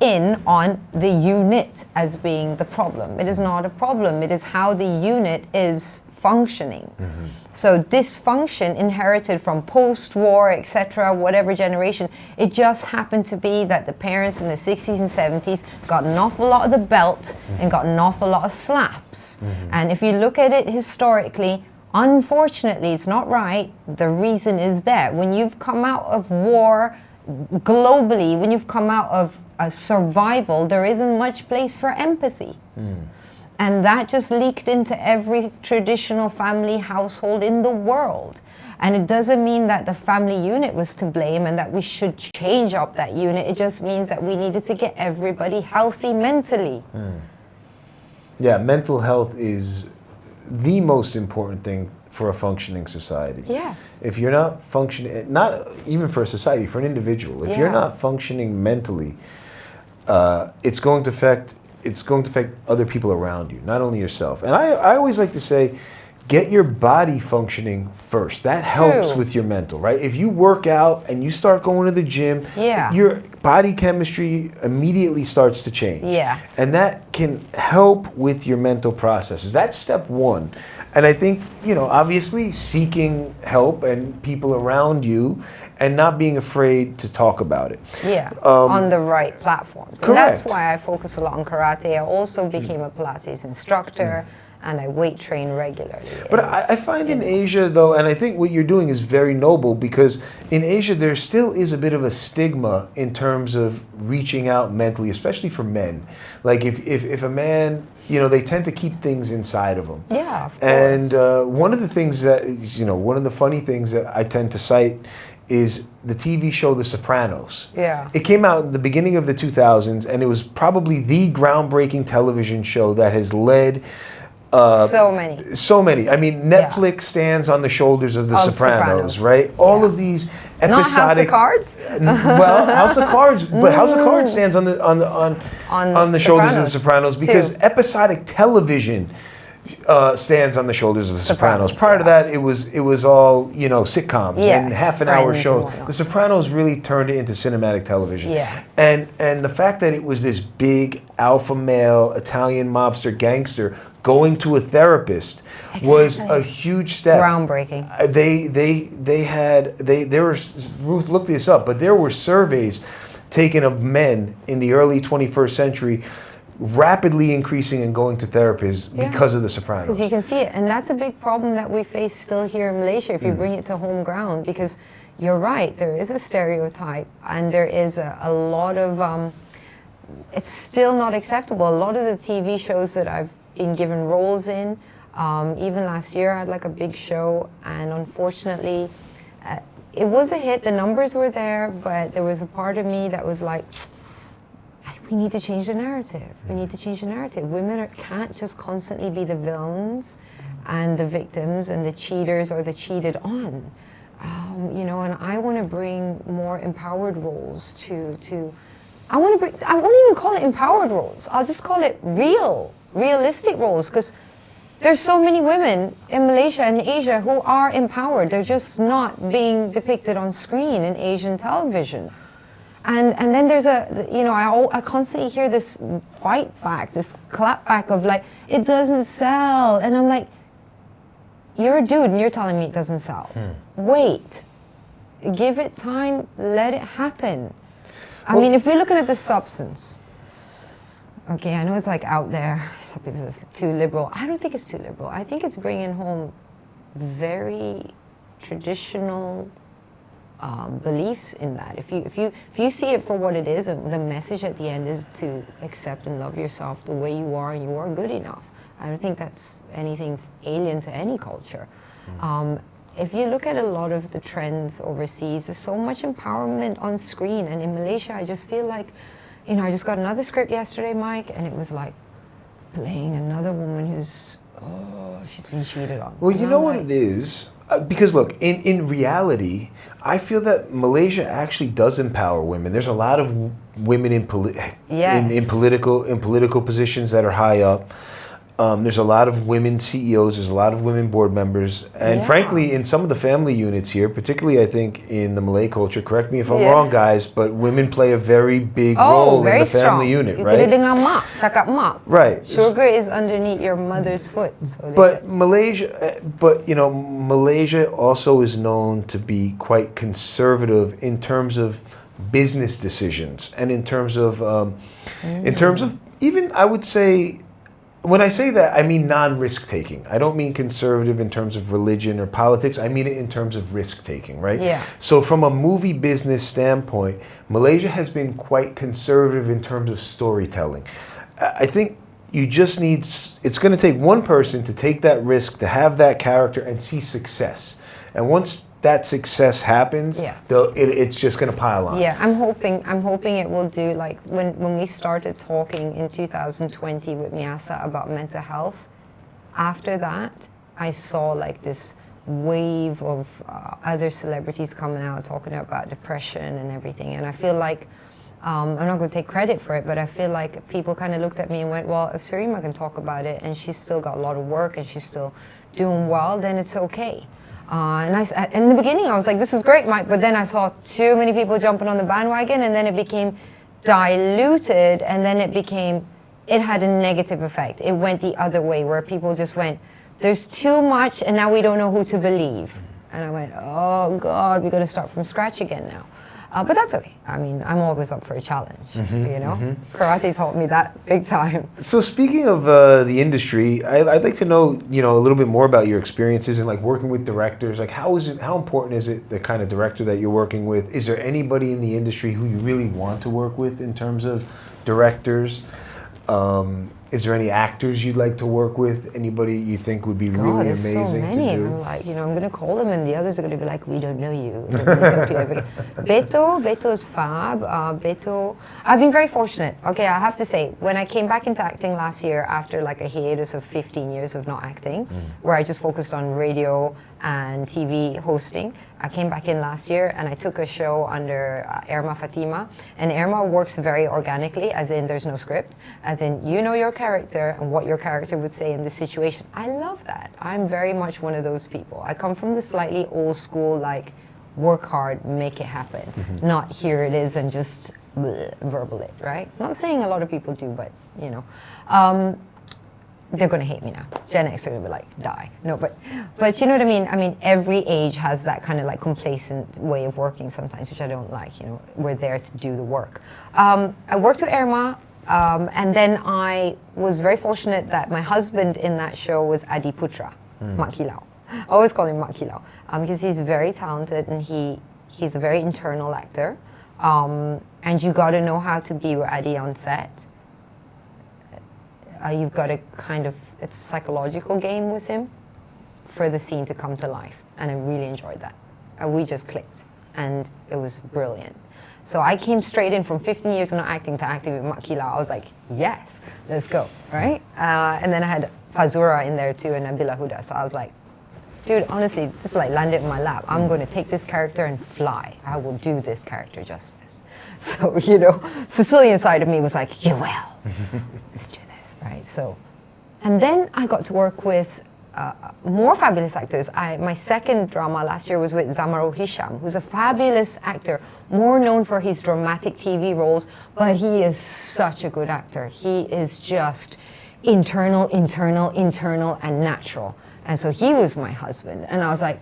in on the unit as being the problem. It is not a problem, it is how the unit is functioning. So dysfunction inherited from post-war, etc., whatever generation, it just happened to be that the parents in the 60s and 70s got an awful lot of the belt and got an awful lot of slaps. And if you look at it historically, unfortunately, it's not right. The reason is that when you've come out of war globally, when you've come out of survival, there isn't much place for empathy. And that just leaked into every traditional family household in the world. And it doesn't mean that the family unit was to blame and that we should change up that unit. It just means that we needed to get everybody healthy mentally. Yeah, mental health is the most important thing for a functioning society. Yes. If you're not functioning, not even for a society, for an individual, if you're not functioning mentally, it's going to affect other people around you, not only yourself. And I always like to say, get your body functioning first. That helps with your mental, right? If you work out and you start going to the gym, your body chemistry immediately starts to change. And that can help with your mental processes. That's step one. And I think, obviously seeking help and people around you and not being afraid to talk about it. On the right platforms. And Correct. that's why I focus a lot on karate. I also became a Pilates instructor and I weight train regularly. But I find in Asia, though, and I think what you're doing is very noble, because in Asia there still is a bit of a stigma in terms of reaching out mentally, especially for men. Like if a man, they tend to keep things inside of them. Yeah, of course. And one of the things that, one of the funny things that I tend to cite is the TV show The Sopranos. Yeah. It came out in the beginning of the 2000s, and it was probably the groundbreaking television show that has led so many. I mean, Netflix stands on the shoulders of The Sopranos, right? All of these episodic. Not House of Cards. Well, House of Cards, but House of Cards stands on the shoulders of The Sopranos because episodic television stands on the shoulders of The Sopranos. Prior to that, it was all sitcoms and half an hour shows. The Sopranos really turned it into cinematic television. And the fact that it was this big alpha male Italian mobster gangster going to a therapist was a huge step. Groundbreaking. There were, Ruth looked this up, but there were surveys taken of men in the early 21st century rapidly increasing and going to therapists because of The Sopranos. Because you can see it, and that's a big problem that we face still here in Malaysia if you bring it to home ground, because you're right, there is a stereotype and there is a lot of, it's still not acceptable. A lot of the TV shows that I've been given roles in, even last year I had like a big show, and unfortunately it was a hit, the numbers were there, but there was a part of me that was like, we need to change the narrative. We need to change the narrative. Women can't just constantly be the villains and the victims and the cheaters or the cheated on. And I want to bring more empowered roles I won't even call it empowered roles. I'll just call it realistic roles, because there's so many women in Malaysia and Asia who are empowered. They're just not being depicted on screen in Asian television. And then there's I constantly hear this fight back, this clap back of like, it doesn't sell. And I'm like, you're a dude and you're telling me it doesn't sell. Wait, give it time, let it happen. I mean, if we're looking at the substance, okay, I know it's like out there, some people say it's too liberal. I don't think it's too liberal. I think it's bringing home very traditional beliefs in that. If you see it for what it is, and the message at the end is to accept and love yourself the way you are, and you are good enough. I don't think that's anything alien to any culture. If you look at a lot of the trends overseas, there's so much empowerment on screen, and in Malaysia, I just feel like, I just got another script yesterday, Mike, and it was like playing another woman who's, she's been cheated on. Well, you know what it is? Because look, in reality, I feel that Malaysia actually does empower women. There's a lot of women in political positions that are high up. There's a lot of women CEOs. There's a lot of women board members, and frankly, in some of the family units here, particularly I think in the Malay culture. Correct me if I'm wrong, guys, but women play a very big role in the family unit, you right? Kena dengar mak, cakap mak. Right. Sugar is underneath your mother's foot. So But Malaysia also is known to be quite conservative in terms of business decisions and in terms of even I would say. When I say that, I mean non-risk taking. I don't mean conservative in terms of religion or politics. I mean it in terms of risk taking, right? Yeah. So from a movie business standpoint, Malaysia has been quite conservative in terms of storytelling. I think you just need, it's going to take one person to take that risk, to have that character and see success. And once that success happens, it's just going to pile on. Yeah, I'm hoping it will do, like when we started talking in 2020 with Miasa about mental health. After that, I saw like this wave of other celebrities coming out talking about depression and everything, and I feel like I'm not going to take credit for it, but I feel like people kind of looked at me and went, well, if Sarimah can talk about it and she's still got a lot of work and she's still doing well, then it's okay. And in the beginning, I was like, this is great, Mike. But then I saw too many people jumping on the bandwagon, and then it became diluted, and then it had a negative effect. It went the other way, where people just went, there's too much, and now we don't know who to believe. And I went, oh, God, we're going to start from scratch again now. But that's okay. I mean, I'm always up for a challenge, you know? Karate taught me that big time. So speaking of the industry, I'd like to know, a little bit more about your experiences and like working with directors. Like how important is it, the kind of director that you're working with? Is there anybody in the industry who you really want to work with in terms of directors? Is there any actors you'd like to work with? Anybody you think would be really amazing so many. to do? I'm like, I'm going to call them, and the others are going to be like, we don't know you. Don't want to talk to you ever again. Beto is fab. Beto, I've been very fortunate. Okay, I have to say, when I came back into acting last year after like a hiatus of 15 years of not acting, where I just focused on radio and TV hosting, I came back in last year and I took a show under Irma Fatima, and Irma works very organically, as in there's no script, as in you know your character and what your character would say in this situation. I love that. I'm very much one of those people. I come from the slightly old school, like work hard, make it happen, not here it is and just verbal it, right? Not saying a lot of people do, but they're going to hate me now. Gen X are going to be like, die. No, but you know what I mean? I mean, every age has that kind of like complacent way of working sometimes, which I don't like, We're there to do the work. I worked with Irma, and then I was very fortunate that my husband in that show was Adi Putra, Mak Kilau. I always call him Mak Kilau, because he's very talented and he's a very internal actor. And you got to know how to be with Adi on set. You've got to it's a psychological game with him for the scene to come to life. And I really enjoyed that. We just clicked and it was brilliant. So I came straight in from 15 years of not acting to acting with Mak Kilau. I was like, yes, let's go, right? And then I had Fazura in there too and Nabila Huda. So I was like, dude, honestly, just like landed in my lap. I'm going to take this character and fly. I will do this character justice. So, Sicilian side of me was like, you will. Let's do this, right? So, and then I got to work with more fabulous actors. My second drama last year was with Zamaro Hisham, who's a fabulous actor, more known for his dramatic TV roles, but he is such a good actor. He is just internal, and natural. And so he was my husband. And I was like,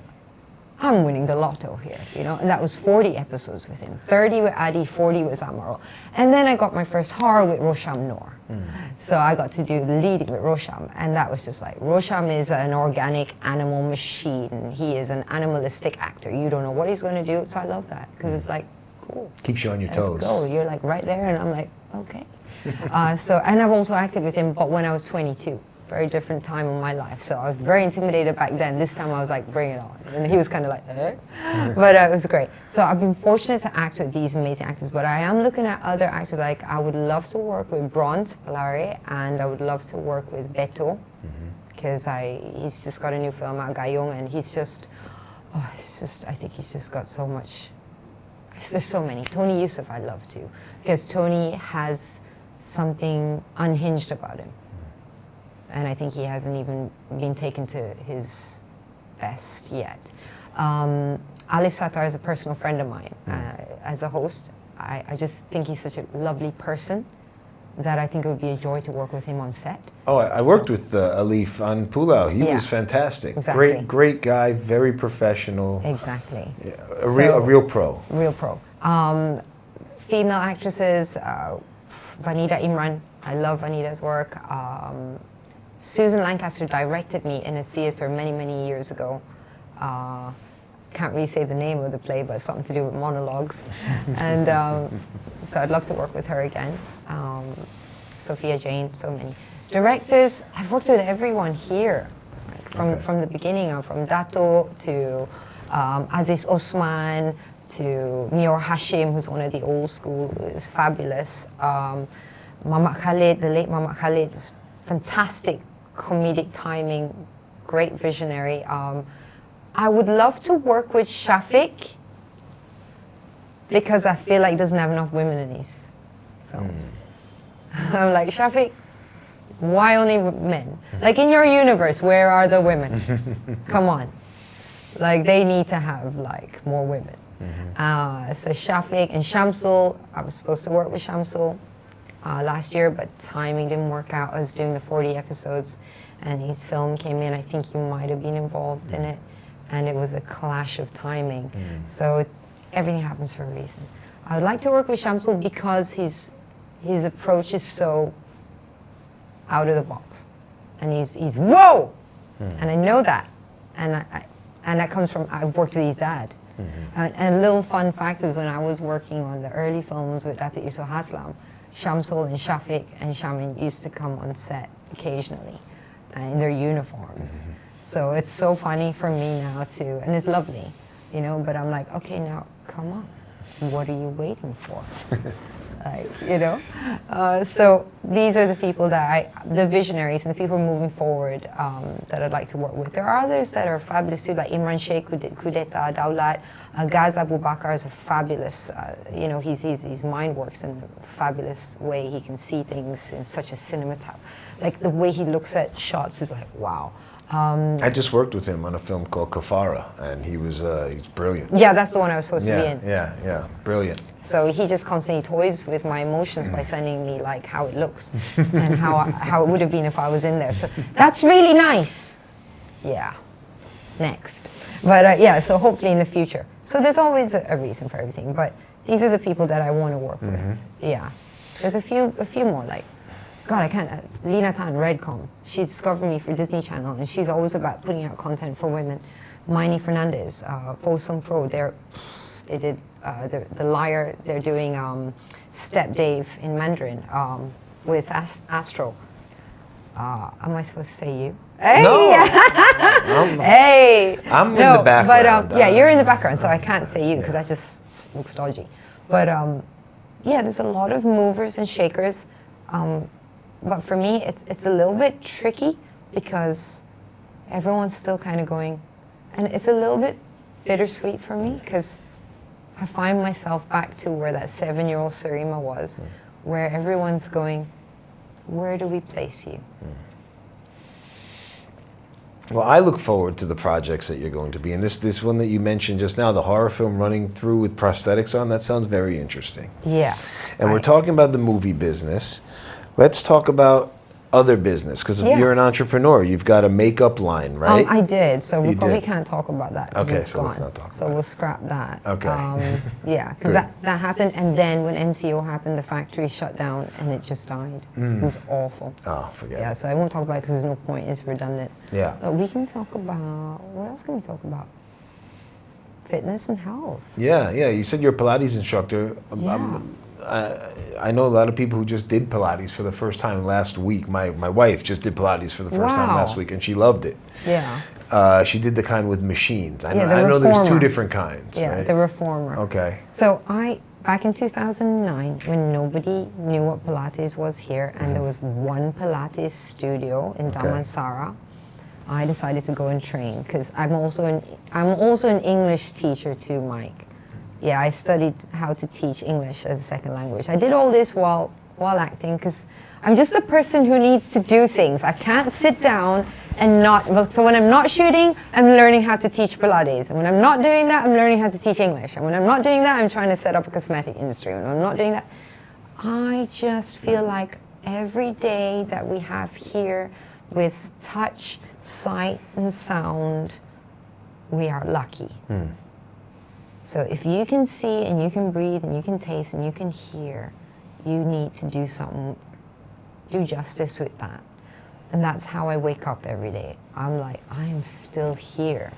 I'm winning the lotto here, And that was 40 episodes with him. 30 with Adi, 40 with Zamaro. And then I got my first horror with Rosham Noor. So I got to do leading with Rosham. And that was just like, Rosham is an organic animal machine. He is an animalistic actor. You don't know what he's going to do. So I love that because it's like, cool. Keeps you on your toes. Let's go. You're like right there. And I'm like, okay. And I've also acted with him, but when I was 22. Very different time in my life. So I was very intimidated back then. This time I was like, bring it on. And he was kind of like, eh? But it was great. So I've been fortunate to act with these amazing actors, but I am looking at other actors. Like I would love to work with Bronze Palare, and I would love to work with Beto, because he's just got a new film out, Gayong, and he's just Oh, I think he's just got so much. There's so many. Tony Yusuf I love too, because Tony has something unhinged about him. And I think he hasn't even been taken to his best yet. Alif Sattar is a personal friend of mine. As a host, I just think he's such a lovely person that I think it would be a joy to work with him on set. Oh, I worked with Alif on Pulau. He was fantastic. Exactly. Great guy, very professional. Exactly. Yeah, a real pro. Real pro. Female actresses, Vanida Imran. I love Vanida's work. Susan Lancaster directed me in a theater many, many years ago. Can't really say the name of the play, but something to do with monologues. And so I'd love to work with her again. Sophia Jane, so many. Directors, I've worked with everyone here, like from the beginning, from Dato to Aziz Osman to Mior Hashim, who's one of the old school, is fabulous. Mamat Khalid, the late Mamat Khalid, was fantastic comedic timing, great visionary. I would love to work with Shafiq because I feel like he doesn't have enough women in his films. I'm like, Shafiq, why only men? Like in your universe, where are the women? Come on. Like they need to have like more women. So Shafiq and Shamsul, I was supposed to work with Shamsul last year, but timing didn't work out. I was doing the 40 episodes and his film came in. I think you might have been involved in it. And it was a clash of timing. So everything happens for a reason. I would like to work with Shamsul because his approach is so out of the box. And he's whoa! And I know that. And that comes from, I've worked with his dad. And a little fun fact is when I was working on the early films with Dato' Yusuf Haslam, Shamsul and Shafiq and Shamin used to come on set occasionally in their uniforms. So it's so funny for me now too, and it's lovely, you know, but I'm like, okay, now come on, what are you waiting for? Like, you know? So these are the people that the visionaries and the people moving forward that I'd like to work with. There are others that are fabulous too, like Imran Sheikh, who did Coup d'etat, Daulat. Gaz Abu Bakr is a fabulous, you know, his mind works in a fabulous way. He can see things in such a cinematograph. Like the way he looks at shots is like, wow. I just worked with him on a film called Kafara, and he's brilliant. Yeah, that's the one I was supposed to be in. Yeah, brilliant. So he just constantly toys with my emotions by sending me like how it looks and how it would have been if I was in there. So that's really nice. Yeah. Next. But yeah, so hopefully in the future. So there's always a reason for everything, but these are the people that I want to work with. Yeah. There's a few more like, God, I can't. Lena Tan, Redcom. She discovered me for Disney Channel, and she's always about putting out content for women. Miney Fernandez, Folsom Pro, they did The Liar. They're doing Step Dave in Mandarin with Astro. Am I supposed to say you? Hey! No. Hey! I'm in the background. But yeah, you're in the background, so I can't say you because that just looks dodgy. But yeah, there's a lot of movers and shakers. But for me, it's a little bit tricky because everyone's still kind of going, and it's a little bit bittersweet for me because I find myself back to where that 7-year-old Sarimah was, where everyone's going, where do we place you? Well, I look forward to the projects that you're going to be in. This one that you mentioned just now, the horror film running through with prosthetics on, that sounds very interesting. Yeah. And we're talking about the movie business. Let's talk about other business, because you're an entrepreneur. You've got a makeup line, right? I did, so we You probably did. can't talk about that because Okay, it's so gone. let's not talk So about we'll it. scrap that. Okay. Yeah, because Good. that happened, and then when MCO happened, the factory shut down and it just died. It was awful. Oh, forget Yeah, it. so I won't talk about it because there's no point. It's redundant. Yeah. But we can talk about, what else can we talk about? Fitness and health. Yeah. You said you're a Pilates instructor. Yeah. I know a lot of people who just did Pilates for the first time last week. My wife just did Pilates for the first time Wow. last week, and she loved it. Yeah. She did the kind with machines. I Yeah, the know there's two reformer. different kinds. Yeah, right? the reformer. Okay. So back in 2009, when nobody knew what Pilates was here, and there was one Pilates studio in Okay. Damansara, I decided to go and train because I'm also an English teacher too, Mike. Yeah, I studied how to teach English as a second language. I did all this while acting because I'm just a person who needs to do things. I can't sit down and not, so when I'm not shooting, I'm learning how to teach Pilates. And when I'm not doing that, I'm learning how to teach English. And when I'm not doing that, I'm trying to set up a cosmetic industry. When I'm not doing that, I just feel like every day that we have here with touch, sight, and sound, we are lucky. So if you can see and you can breathe and you can taste and you can hear, you need to do something, do justice with that. And that's how I wake up every day. I'm like, I am still here.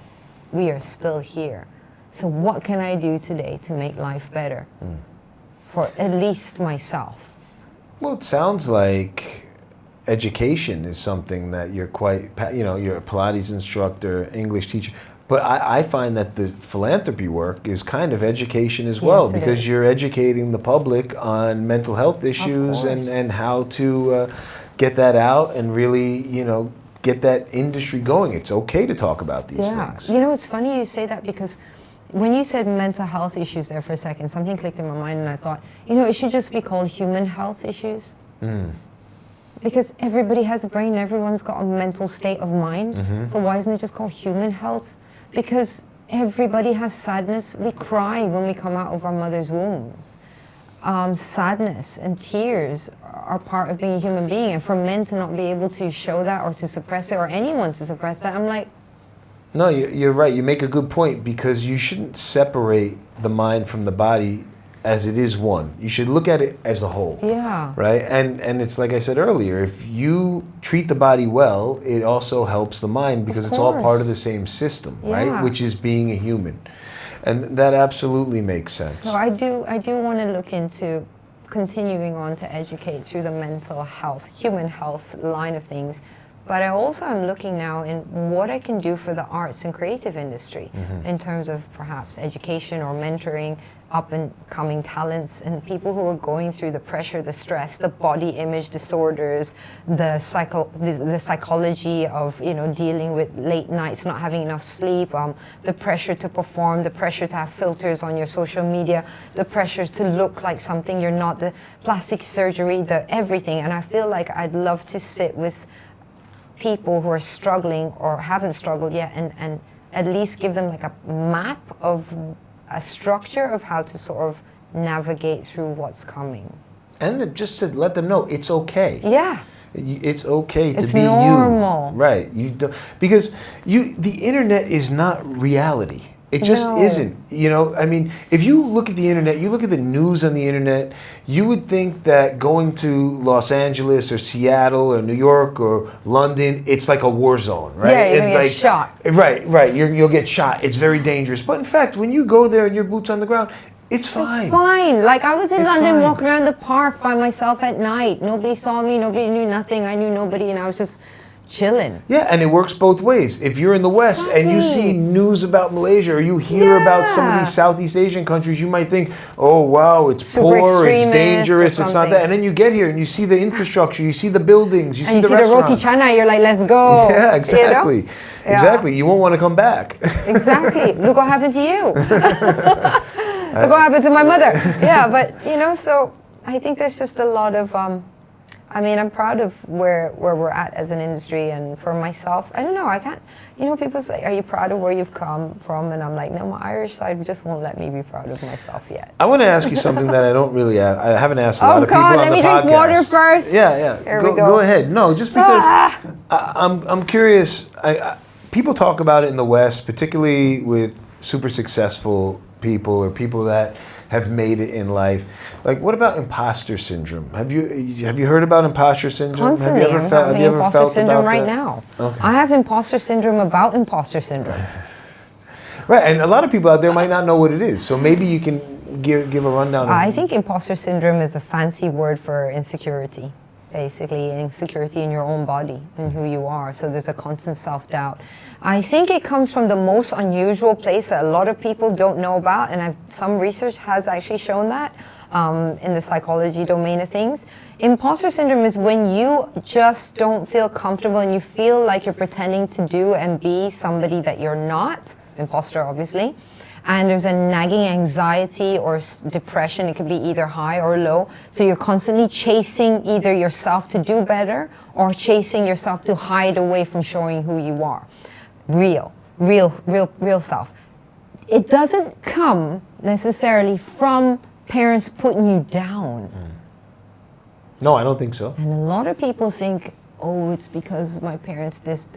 We are still here. So what can I do today to make life better for at least myself? Well, it sounds like education is something that you're quite, you're a Pilates instructor, English teacher. But I find that the philanthropy work is kind of education as well, Yes, it because is. you're educating the public on mental health issues and how to get that out and really, get that industry going. It's okay to talk about these things. You know, it's funny you say that because when you said mental health issues there for a second, something clicked in my mind and I thought, it should just be called human health issues. Because everybody has a brain, everyone's got a mental state of mind. So why isn't it just called human health? Because everybody has sadness. We cry when we come out of our mother's wombs. Sadness and tears are part of being a human being. And for men to not be able to show that or to suppress it, or anyone to suppress that, I'm like... No, you're right. You make a good point, because you shouldn't separate the mind from the body as it is one. You should look at it as a whole. Yeah. Right? And it's like I said earlier, if you treat the body well, it also helps the mind, because it's all part of the same system, right? Which is being a human. And that absolutely makes sense. So I do want to look into continuing on to educate through the mental health, human health line of things. But I also am looking now in what I can do for the arts and creative industry in terms of perhaps education or mentoring up and coming talents and people who are going through the pressure, the stress, the body image disorders, the psychology of dealing with late nights, not having enough sleep, the pressure to perform, the pressure to have filters on your social media, the pressure to look like something you're not, the plastic surgery, the everything. And I feel like I'd love to sit with people who are struggling or haven't struggled yet and at least give them like a map of a structure of how to sort of navigate through what's coming. And just to let them know it's okay. Yeah. It's okay to It's be normal. you. Right. You don't, because the internet is not reality. It just isn't. I mean, if you look at the internet, you look at the news on the internet, you would think that going to Los Angeles or Seattle or New York or London, it's like a war zone, right? Yeah, you're going to get shot. Right. You'll get shot. It's very dangerous. But in fact, when you go there and your boots on the ground, it's fine. It's fine. Like I was in London fine. walking around the park by myself at night. Nobody saw me. Nobody knew nothing. I knew nobody, and I was just chilling. Yeah, and it works both ways. If you're in the West and you see news about Malaysia or you hear about some of these Southeast Asian countries, you might think, oh, wow, it's Super poor, it's extremist dangerous, or it's not that. And then you get here and you see the infrastructure, you see the buildings, you see the restaurants. roti canai, you're like, let's go. Yeah, exactly. Yeah. Exactly. You won't want to come back. Exactly. Look what happened to you. Look what happened to my mother. Yeah, but, so I think there's just a lot of... I'm proud of where we're at as an industry, and for myself, I don't know, I can't, people say, are you proud of where you've come from? And I'm like, no, my Irish side just won't let me be proud of myself yet. I want to ask you something that I don't really ask. I haven't asked a lot of people on the podcast. let me drink water first. Yeah. Here we go. Go ahead. No, just because I'm curious. People talk about it in the West, particularly with super successful people or people that have made it in life. Like, what about imposter syndrome? Have you heard about imposter syndrome? Constantly. I'm having imposter syndrome right now. Okay. I have imposter syndrome about imposter syndrome. Right, and a lot of people out there might not know what it is. So maybe you can give a rundown. I think imposter syndrome is a fancy word for insecurity. basically, insecurity in your own body and who you are. So there's a constant self-doubt. I think it comes from the most unusual place that a lot of people don't know about, and some research has actually shown that in the psychology domain of things. Imposter syndrome is when you just don't feel comfortable and you feel like you're pretending to do and be somebody that you're not, imposter obviously, and there's a nagging anxiety or depression. It could be either high or low. So you're constantly chasing either yourself to do better or chasing yourself to hide away from showing who you are. Real self. It doesn't come necessarily from parents putting you down. No, I don't think so. And a lot of people think, oh, it's because my parents this.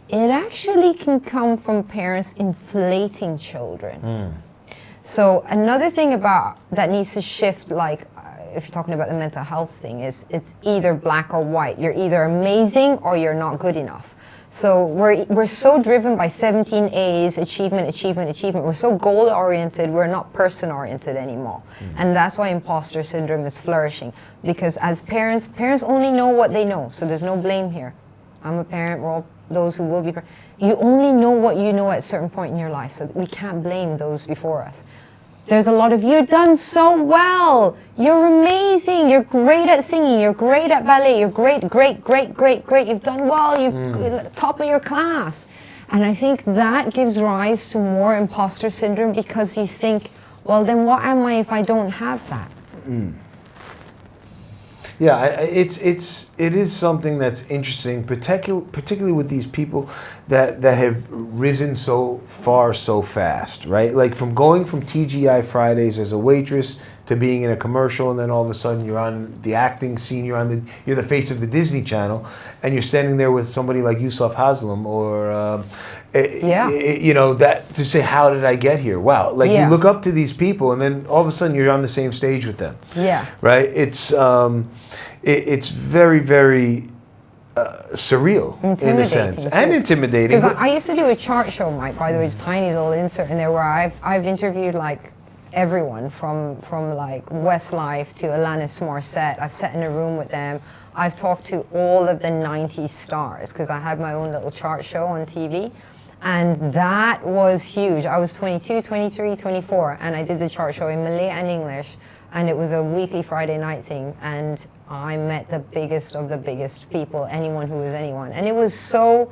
It actually can come from parents inflating children. So another thing about that needs to shift, like if you're talking about the mental health thing, is it's either black or white. You're either amazing or you're not good enough. So we're so driven by 17 A's, achievement. We're so goal-oriented, we're not person-oriented anymore. And that's why imposter syndrome is flourishing. Because as parents only know what they know. So there's no blame here. I'm a parent, we're all those who will be parents. You only know what you know at a certain point in your life. So we can't blame those before us. There's a lot of, you've done so well. You're amazing. You're great at singing. You're great at ballet. You're great. You've done well. You've top of your class. And I think that gives rise to more imposter syndrome because you think, well, then what am I if I don't have that? Yeah, it is something that's interesting, particularly with these people that have risen so far so fast, right? Like from going from TGI Fridays as a waitress to being in a commercial, and then all of a sudden you're on the acting scene, you're the face of the Disney Channel, and you're standing there with somebody like Yusuf Haslam or you know, that to say, how did I get here? Wow, like you look up to these people, and then all of a sudden you're on the same stage with them. Yeah, right. It's very, very surreal in a sense, too. And intimidating. Because I used to do a chart show, Mike. By the way, just tiny little insert in there where I've interviewed like everyone from like Westlife to Alanis Morissette. I've sat in a room with them. I've talked to all of the 90s stars because I had my own little chart show on TV. And that was huge. I was 22, 23, 24, and I did the chart show in Malay and English. And it was a weekly Friday night thing. And I met the biggest of the biggest people, anyone who was anyone. And it was so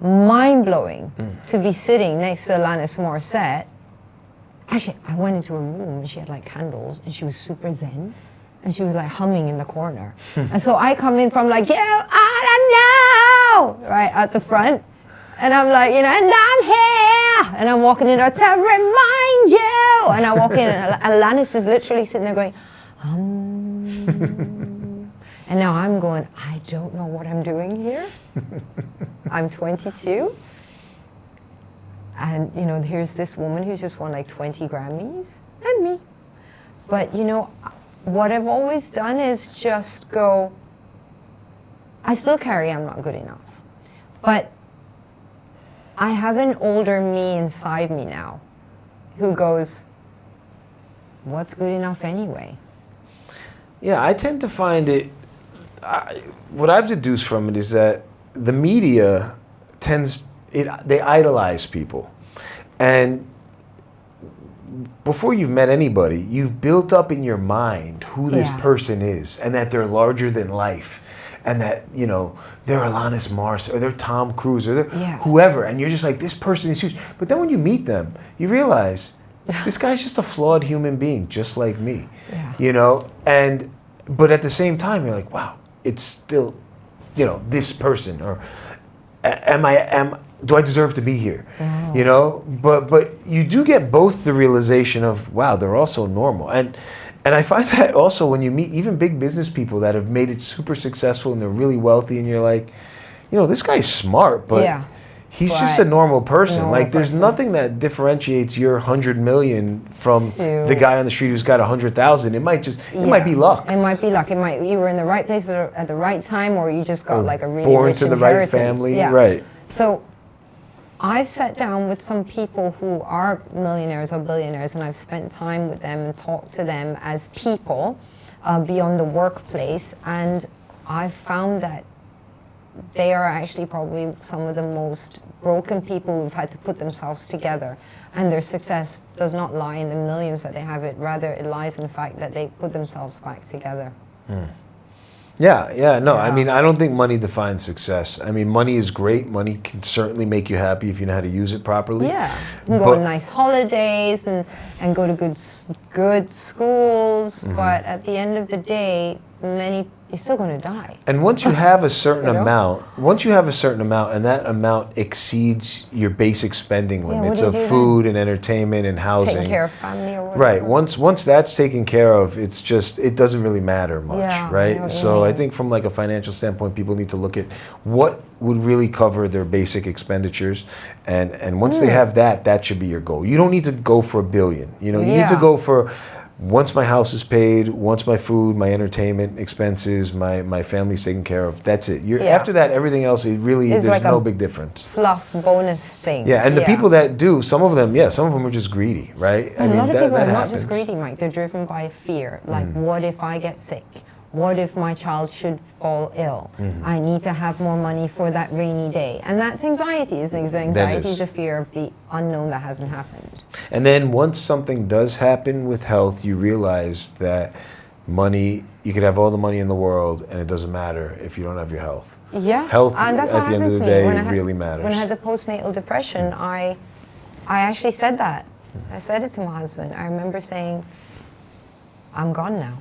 mind-blowing to be sitting next to Alanis Morissette. Actually, I went into a room and she had like candles and she was super zen. And she was like humming in the corner. And so I come in from like, yeah, I don't know, right at the front. And I'm like, you know, and I'm here. And I'm walking in there to remind you. And I walk in and Alanis is literally sitting there going, And now I'm going, I don't know what I'm doing here. I'm 22. And, you know, here's this woman who's just won like 20 Grammys. And me. But, you know, what I've always done is just go, I still carry I'm not good enough. But I have an older me inside me now who goes, what's good enough anyway? Yeah, I tend to find it, what I've deduced from it is that the media they idolize people. And before you've met anybody, you've built up in your mind who this person is and that they're larger than life. And that, you know, they're Alanis Morissette or they're Tom Cruise or they're whoever. And you're just like, this person is huge. But then when you meet them, you realize this guy's just a flawed human being, just like me. Yeah. You know? But at the same time, you're like, wow, it's still, you know, this person. Or do I deserve to be here? Oh. You know? But you do get both the realization of, wow, they're also normal. And I find that also when you meet even big business people that have made it super successful and they're really wealthy and you're like, you know, this guy's smart, but he's just a normal person. There's nothing that differentiates your 100 million from the guy on the street who's got 100,000. It might might be luck. It might be luck. You were in the right place at the right time, or you just got like a really born rich to the inheritance. right family. Yeah. Right. So I've sat down with some people who are millionaires or billionaires, and I've spent time with them and talked to them as people beyond the workplace. And I've found that they are actually probably some of the most broken people who've had to put themselves together, and their success does not lie in the millions that they have it, rather it lies in the fact that they put themselves back together. Yeah, no, I Yeah. mean, I don't think money defines success. I mean, money is great. Money can certainly make you happy if you know how to use it properly. Yeah, you can go on nice holidays and go to good schools, but at the end of the day, you're still going to die. And once you have a certain You know? amount, and that amount exceeds your basic spending what limits do you of do then? food and entertainment and housing. Taking care of family or whatever. Right. Once that's taken care of, it doesn't really matter much, Yeah, I know right? what you So I mean. think from like a financial standpoint, people need to look at what would really cover their basic expenditures, and once they have that should be your goal. You don't need to go for $1 billion. You know, you need to Yeah. go for, once my house is paid, once my food, my entertainment expenses, my family's taken care of, that's it. Yeah. After that, everything else, It's there's like no a big difference. fluff bonus thing. Yeah, and the people that do, some of them are just greedy, right? And a lot of people are not happens. just greedy, Mike. They're driven by fear. Like, what if I get sick? What if my child should fall ill? I need to have more money for that rainy day. And that's anxiety, isn't it? Anxiety is a fear of the unknown that hasn't happened. And then once something does happen with health, you realize that money, you could have all the money in the world and it doesn't matter if you don't have your health. Yeah, Health, and that's at what the end of happens the to me. day, When I really matters. When I had the postnatal depression, I actually said that. I said it to my husband. I remember saying, I'm gone now.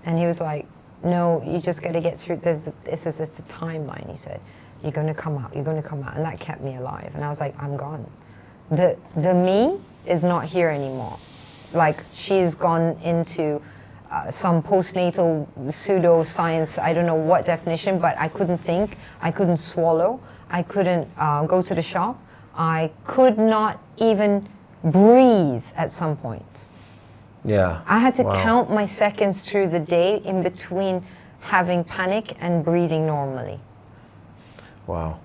And he was like, no, you just got to get through this. This is just a timeline, he said. You're going to come out. You're going to come out. And that kept me alive. And I was like, I'm gone. The me is not here anymore. Like, she's gone into some postnatal pseudoscience, I don't know what definition, but I couldn't think. I couldn't swallow. I couldn't go to the shop. I could not even breathe at some points. Yeah. I had to Wow. count my seconds through the day in between having panic and breathing normally. Wow.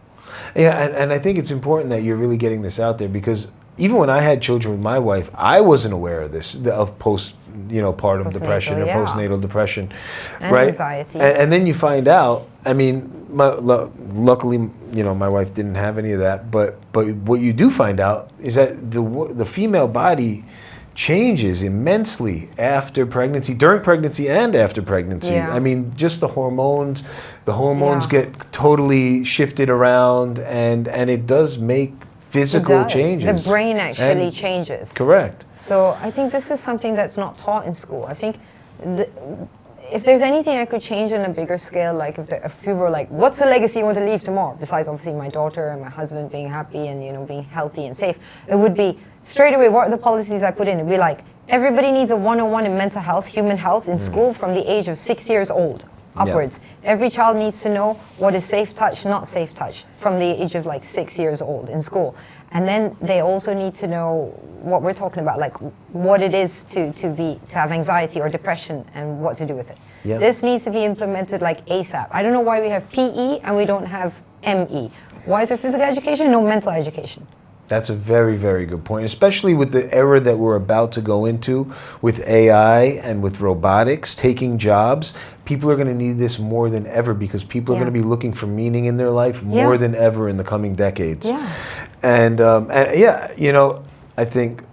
Yeah, and I think it's important that you're really getting this out there, because even when I had children with my wife, I wasn't aware of this, of part of Postnatal, depression or yeah. postnatal depression, And right? anxiety. And then you find out, I mean, luckily, my wife didn't have any of that, but what you do find out is that the female body changes immensely after pregnancy, during pregnancy and after pregnancy. Yeah. I mean, just the hormones Yeah. get totally shifted around, and it does make physical It does. changes. The brain actually And- changes. Correct. So I think this is something that's not taught in school. I think if there's anything I could change on a bigger scale, like if we were like, what's the legacy you want to leave tomorrow? Besides obviously my daughter and my husband being happy and being healthy and safe, it would be straight away, what are the policies I put in? It'd be like, everybody needs a 101 in mental health, human health in school from the age of 6 years old upwards. Every child needs to know what is safe touch, not safe touch from the age of like 6 years old in school. And then they also need to know what we're talking about, like what it is to have anxiety or depression and what to do with it. Yeah. This needs to be implemented like ASAP. I don't know why we have PE and we don't have ME. Why is there physical education? No mental education. That's a very, very good point, especially with the era that we're about to go into with AI and with robotics taking jobs. People are going to need this more than ever, because people are Yeah. going to be looking for meaning in their life Yeah. more than ever in the coming decades. Yeah. And I think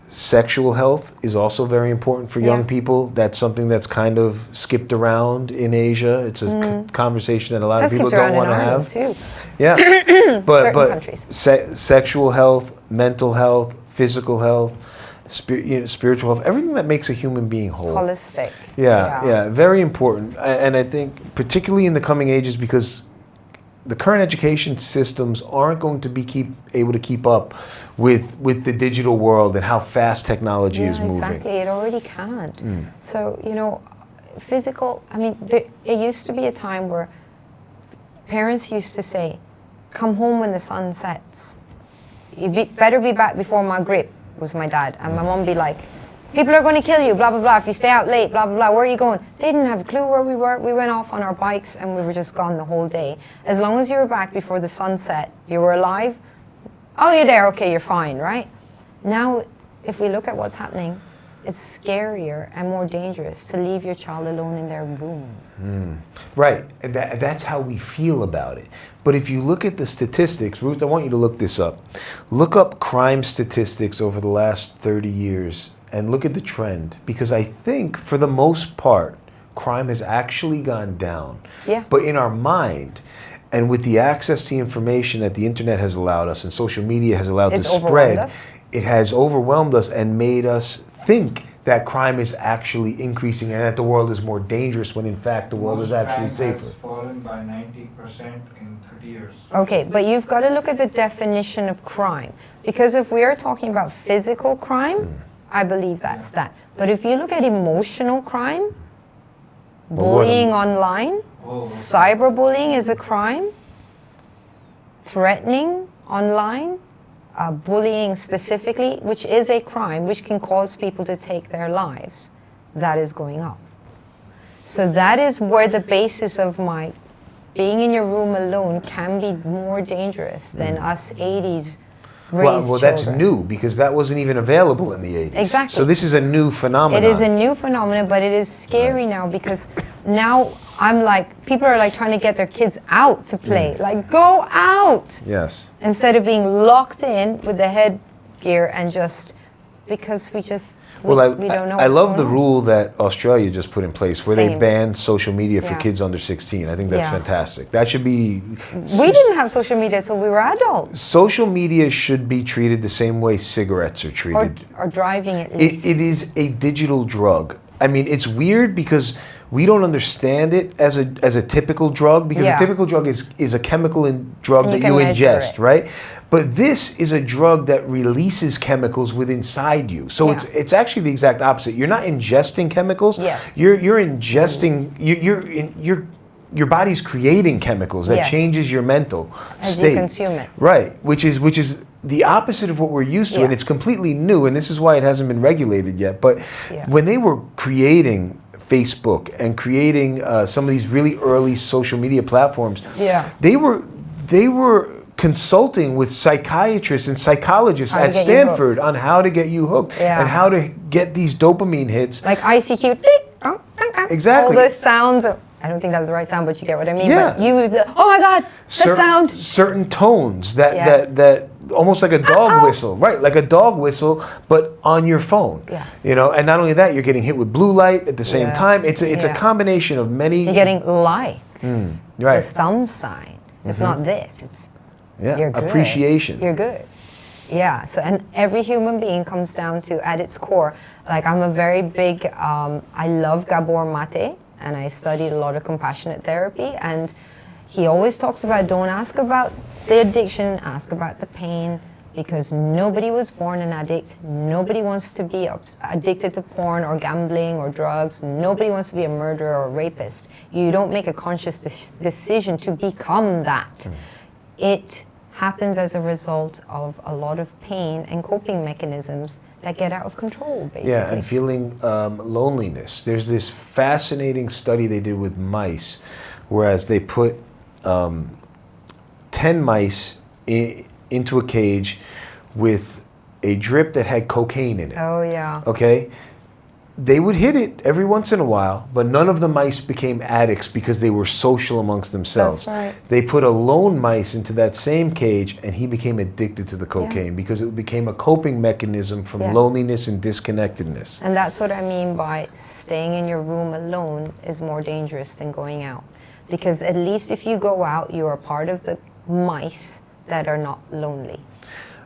sexual health is also very important for young Yeah. people. That's something that's kind of skipped around in Asia. It's a conversation that a lot I of people skipped around don't in want to Ireland have. too. Yeah, Certain countries. Sexual health, mental health, physical health, spiritual health, everything that makes a human being whole. Holistic. Yeah, very important. And I think particularly in the coming ages, because the current education systems aren't going to be able to keep up with the digital world and how fast technology is moving. Exactly. It already can't. So, physical, it used to be a time where parents used to say, come home when the sun sets. Better be back before Maghrib, was my dad. And my mom would be like, people are going to kill you, blah, blah, blah, if you stay out late, blah, blah, blah, where are you going? They didn't have a clue where we were. We went off on our bikes and we were just gone the whole day. As long as you were back before the sun set, you were alive. Oh, you're there, okay, you're fine, right? Now, if we look at what's happening, it's scarier and more dangerous to leave your child alone in their room. Right, and that's how we feel about it. But if you look at the statistics, Ruth, I want you to look this up. Look up crime statistics over the last 30 years and look at the trend. Because I think, for the most part, crime has actually gone down. Yeah. But in our mind, and with the access to information that the internet has allowed us and social media has allowed It's to overwhelmed spread, us. it has overwhelmed us and made us think that crime is actually increasing and that the world is more dangerous when in fact the world is actually Most crime has safer. fallen by 90% in 30 years. Okay, but you've got to look at the definition of crime. Because if we are talking about physical crime, I believe that's that. But if you look at emotional crime, bullying online, cyberbullying is a crime, threatening online, bullying specifically, which is a crime, which can cause people to take their lives, that is going up. So that is where the basis of my being in your room alone can be more dangerous than us 80s raised Well, that's children. new because that wasn't even available in the 80s. Exactly. So this is a new phenomenon. It is a new phenomenon, but it is scary now because now I'm like, people are like trying to get their kids out to play. Like, go out! Yes. Instead of being locked in with the headgear and just, because we don't know I what's love going the on. rule that Australia just put in place where they Same. banned social media for Yeah. kids under 16. I think that's Yeah. fantastic. That should be... We didn't have social media till we were adults. Social media should be treated the same way cigarettes are Or, treated. or driving at It least. is a digital drug. I mean, it's weird because we don't understand it as a typical drug because Yeah. a typical drug is a chemical drug And you that you can measure ingest, it. right? But this is a drug that releases chemicals within inside you. So Yeah. it's actually the exact opposite. You're not ingesting chemicals. Yes. You're ingesting. Your body's creating chemicals that Yes. changes your mental As state. you consume it. Right, which is the opposite of what we're used to, Yeah. and it's completely new, and this is why it hasn't been regulated yet. But Yeah. when they were creating Facebook and creating some of these really early social media platforms, Yeah. they were consulting with psychiatrists and psychologists How to at get you Stanford on how to get you hooked Yeah. and how to get these dopamine hits. Like ICQ. Exactly. All those sounds. I don't think that was the right sound, but you get what I mean. Yeah. But you would be like, oh my God, the sound. Certain tones that Yes. that almost like a dog whistle, right? Like a dog whistle, but on your phone. Yeah. You know, and not only that, you're getting hit with blue light at the same Yeah. time. It's a Yeah. combination of many. You're getting likes. right. The thumb sign. It's not this. It's Yeah, you're good. appreciation. You're good. Yeah. So, and every human being comes down to, at its core, like I'm a very big, I love Gabor Mate, and I studied a lot of compassionate therapy, and he always talks about don't ask about the addiction, ask about the pain, because nobody was born an addict. Nobody wants to be addicted to porn or gambling or drugs. Nobody wants to be a murderer or a rapist. You don't make a conscious decision to become that. It happens as a result of a lot of pain and coping mechanisms that get out of control, basically. Yeah, and feeling loneliness. There's this fascinating study they did with mice, whereas they put 10 mice into a cage with a drip that had cocaine in it. Oh, yeah. Okay? They would hit it every once in a while, but none of the mice became addicts because they were social amongst themselves. That's right. They put a lone mice into that same cage and he became addicted to the cocaine because it became a coping mechanism from Yes. loneliness and disconnectedness. And that's what I mean by staying in your room alone is more dangerous than going out. Because at least if you go out, you are part of the mice that are not lonely.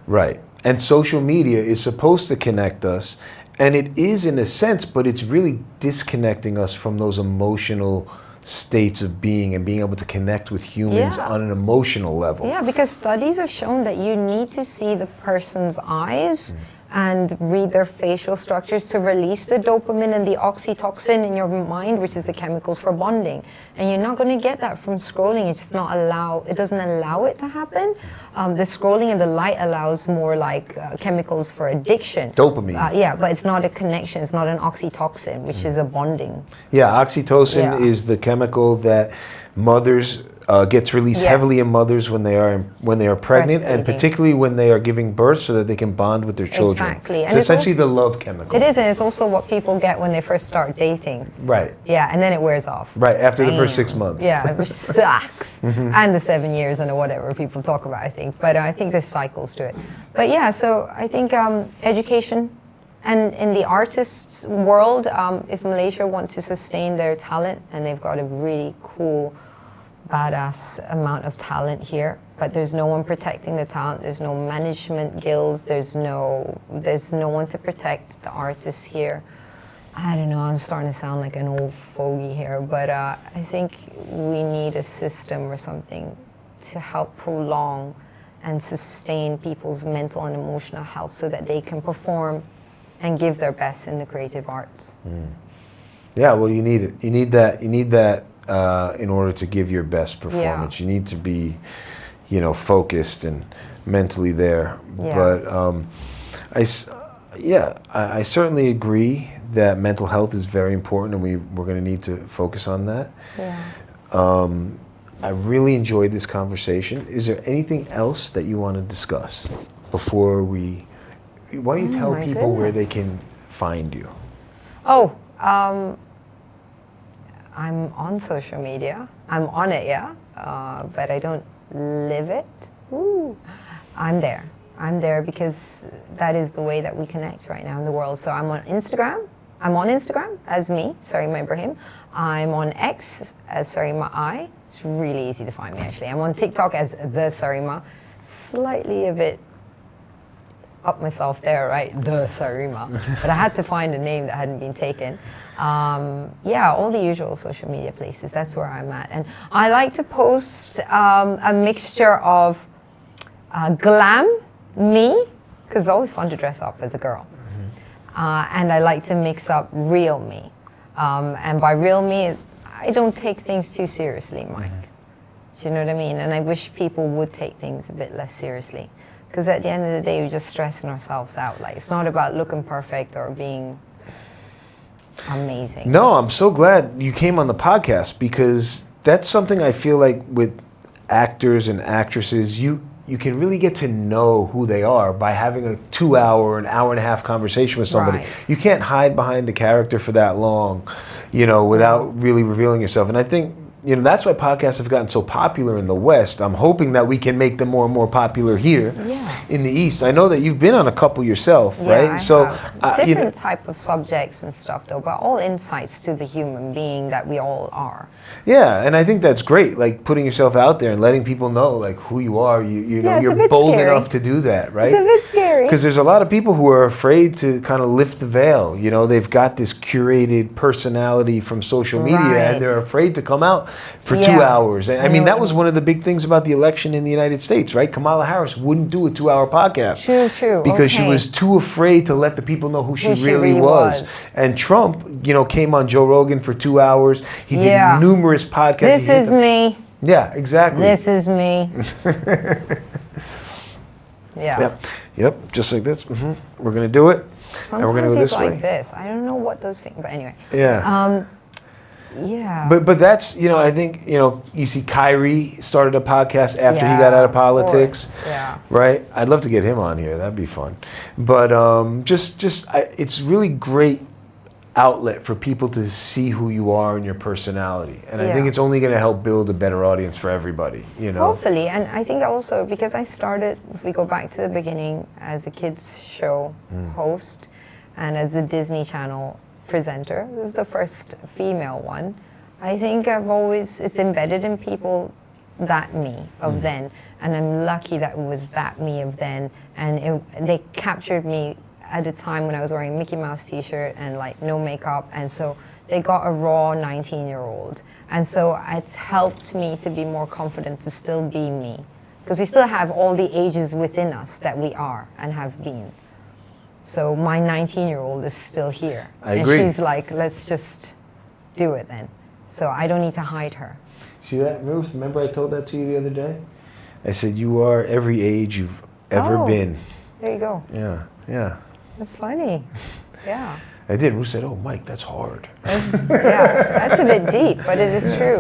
Right. And social media is supposed to connect us, and it is in a sense, but it's really disconnecting us from those emotional states of being and being able to connect with humans Yeah. on an emotional level. Yeah, because studies have shown that you need to see the person's eyes and read their facial structures to release the dopamine and the oxytocin in your mind, which is the chemicals for bonding. And you're not going to get that from scrolling. It doesn't allow it to happen. The scrolling and the light allows more like chemicals for addiction. Dopamine. Yeah, but it's not a connection. It's not an oxytocin, which is a bonding. Yeah, oxytocin Yeah. is the chemical that mothers gets released Yes. heavily in mothers when they are pregnant, and Breastfeeding. particularly when they are giving birth, so that they can bond with their children. Exactly. It's And it's essentially also- the love chemical. It is, and it's also what people get when they first start dating. Right. Yeah, and then it wears off. Right, after the first Damn. 6 months. Yeah, which sucks. And the 7 years and whatever people talk about, I think. But I think there's cycles to it. But yeah, so I think education, and in the artists' world, if Malaysia wants to sustain their talent, and they've got a really cool, badass amount of talent here, but there's no one protecting the talent, there's no management guilds, there's no one to protect the artists here. I don't know, I'm starting to sound like an old fogey here, but I think we need a system or something to help prolong and sustain people's mental and emotional health so that they can perform and give their best in the creative arts. Yeah, well, you need it. You need that in order to give your best performance. Yeah. You need to be, focused and mentally there. Yeah. But I certainly agree that mental health is very important, and we're going to need to focus on that. Yeah. I really enjoyed this conversation. Is there anything else that you want to discuss before we? Why don't you tell my people where they goodness. can find you? Oh, I'm on social media. I'm on it, yeah, but I don't live it. Ooh. I'm there. I'm there because that is the way that we connect right now in the world. So I'm on Instagram. I'm on Instagram as me, Sarimah Ibrahim. I'm on X as Sarimah I. It's really easy to find me, actually. I'm on TikTok as the Sarimah. Slightly a bit up myself there, right? The Sarimah. But I had to find a name that hadn't been taken. Yeah, all the usual social media places. That's where I'm at. And I like to post a mixture of glam, me, because it's always fun to dress up as a girl. And I like to mix up real me. And by real me, I don't take things too seriously, Mike. Do you know what I mean? And I wish people would take things a bit less seriously. Because at the end of the day, we're just stressing ourselves out. Like, it's not about looking perfect or being amazing. No, I'm so glad you came on the podcast, because that's something I feel like with actors and actresses, you can really get to know who they are by having a 2 hour, an hour and a half conversation with somebody. Right. You can't hide behind a character for that long, without really revealing yourself. And I think, that's why podcasts have gotten so popular in the West. I'm hoping that we can make them more and more popular here in the East. I know that you've been on a couple yourself, right? I So have. Different type of subjects and stuff, though, but all insights to the human being that we all are. Yeah, and I think that's great. Like putting yourself out there and letting people know like who you are. You know, Yeah, it's a you're bit bold scary. enough to do that, right? It's a bit scary. Because there's a lot of people who are afraid to kind of lift the veil. They've got this curated personality from social media, Right. and they're afraid to come out for 2 Yeah. hours. And I mean, that was one of the big things about the election in the United States, right? Kamala Harris wouldn't do a 2 hour podcast. True. Because she Okay. was too afraid to let the people know who she Who she really really was. was. And Trump, came on Joe Rogan for 2 hours. He Yeah. did numerous podcasts. This He hit is the- me. Yeah, exactly. This is me. Yeah. Yep. Just like this. We're gonna do it. And we're gonna Sometimes go he's this like way. this. I don't know what those things, but anyway. Yeah. Yeah. But that's I think you see Kyrie started a podcast after he got out of politics. course. Yeah. Right? I'd love to get him on here. That'd be fun. But it's really great outlet for people to see who you are and your personality. And I think Yeah. it's only going to help build a better audience for everybody, Hopefully, and I think also because I started, if we go back to the beginning, as a kids show host and as a Disney Channel presenter, this is the first female one. I think it's embedded in people, that me of then, and I'm lucky that it was that me of then, and they captured me at a time when I was wearing a Mickey Mouse t-shirt and like no makeup, and so they got a raw 19-year-old, and so it's helped me to be more confident to still be me, because we still have all the ages within us that we are and have been. So my 19-year-old is still here, I agree. and she's like, let's just do it then. So I don't need to hide her. See that, Ruth? Remember I told that to you the other day? I said, you are every age you've ever Oh. been. There you go. Yeah. That's funny. Yeah. I did. Who said, "Oh, Mike, that's hard." That's a bit deep, but it is true.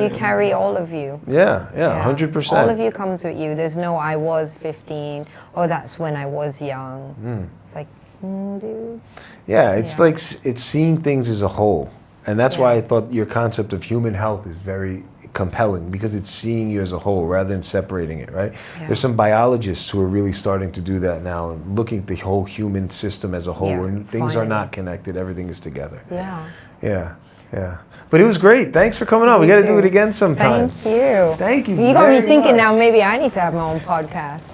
You carry all of you. Yeah, 100%. All of you comes with you. There's no I was 15, or that's when I was young. It's like, dude. Yeah, it's like it's seeing things as a whole. And that's why I thought your concept of human health is very compelling, because it's seeing you as a whole rather than separating it, right? Yeah. There's some biologists who are really starting to do that now and looking at the whole human system as a whole, Yeah, where things are finally. not connected, everything is together. Yeah. Yeah. But it was great. Thanks for coming on. We got to do it again sometime. Thank you. Thank you. You got me very thinking much. now maybe I need to have my own podcast.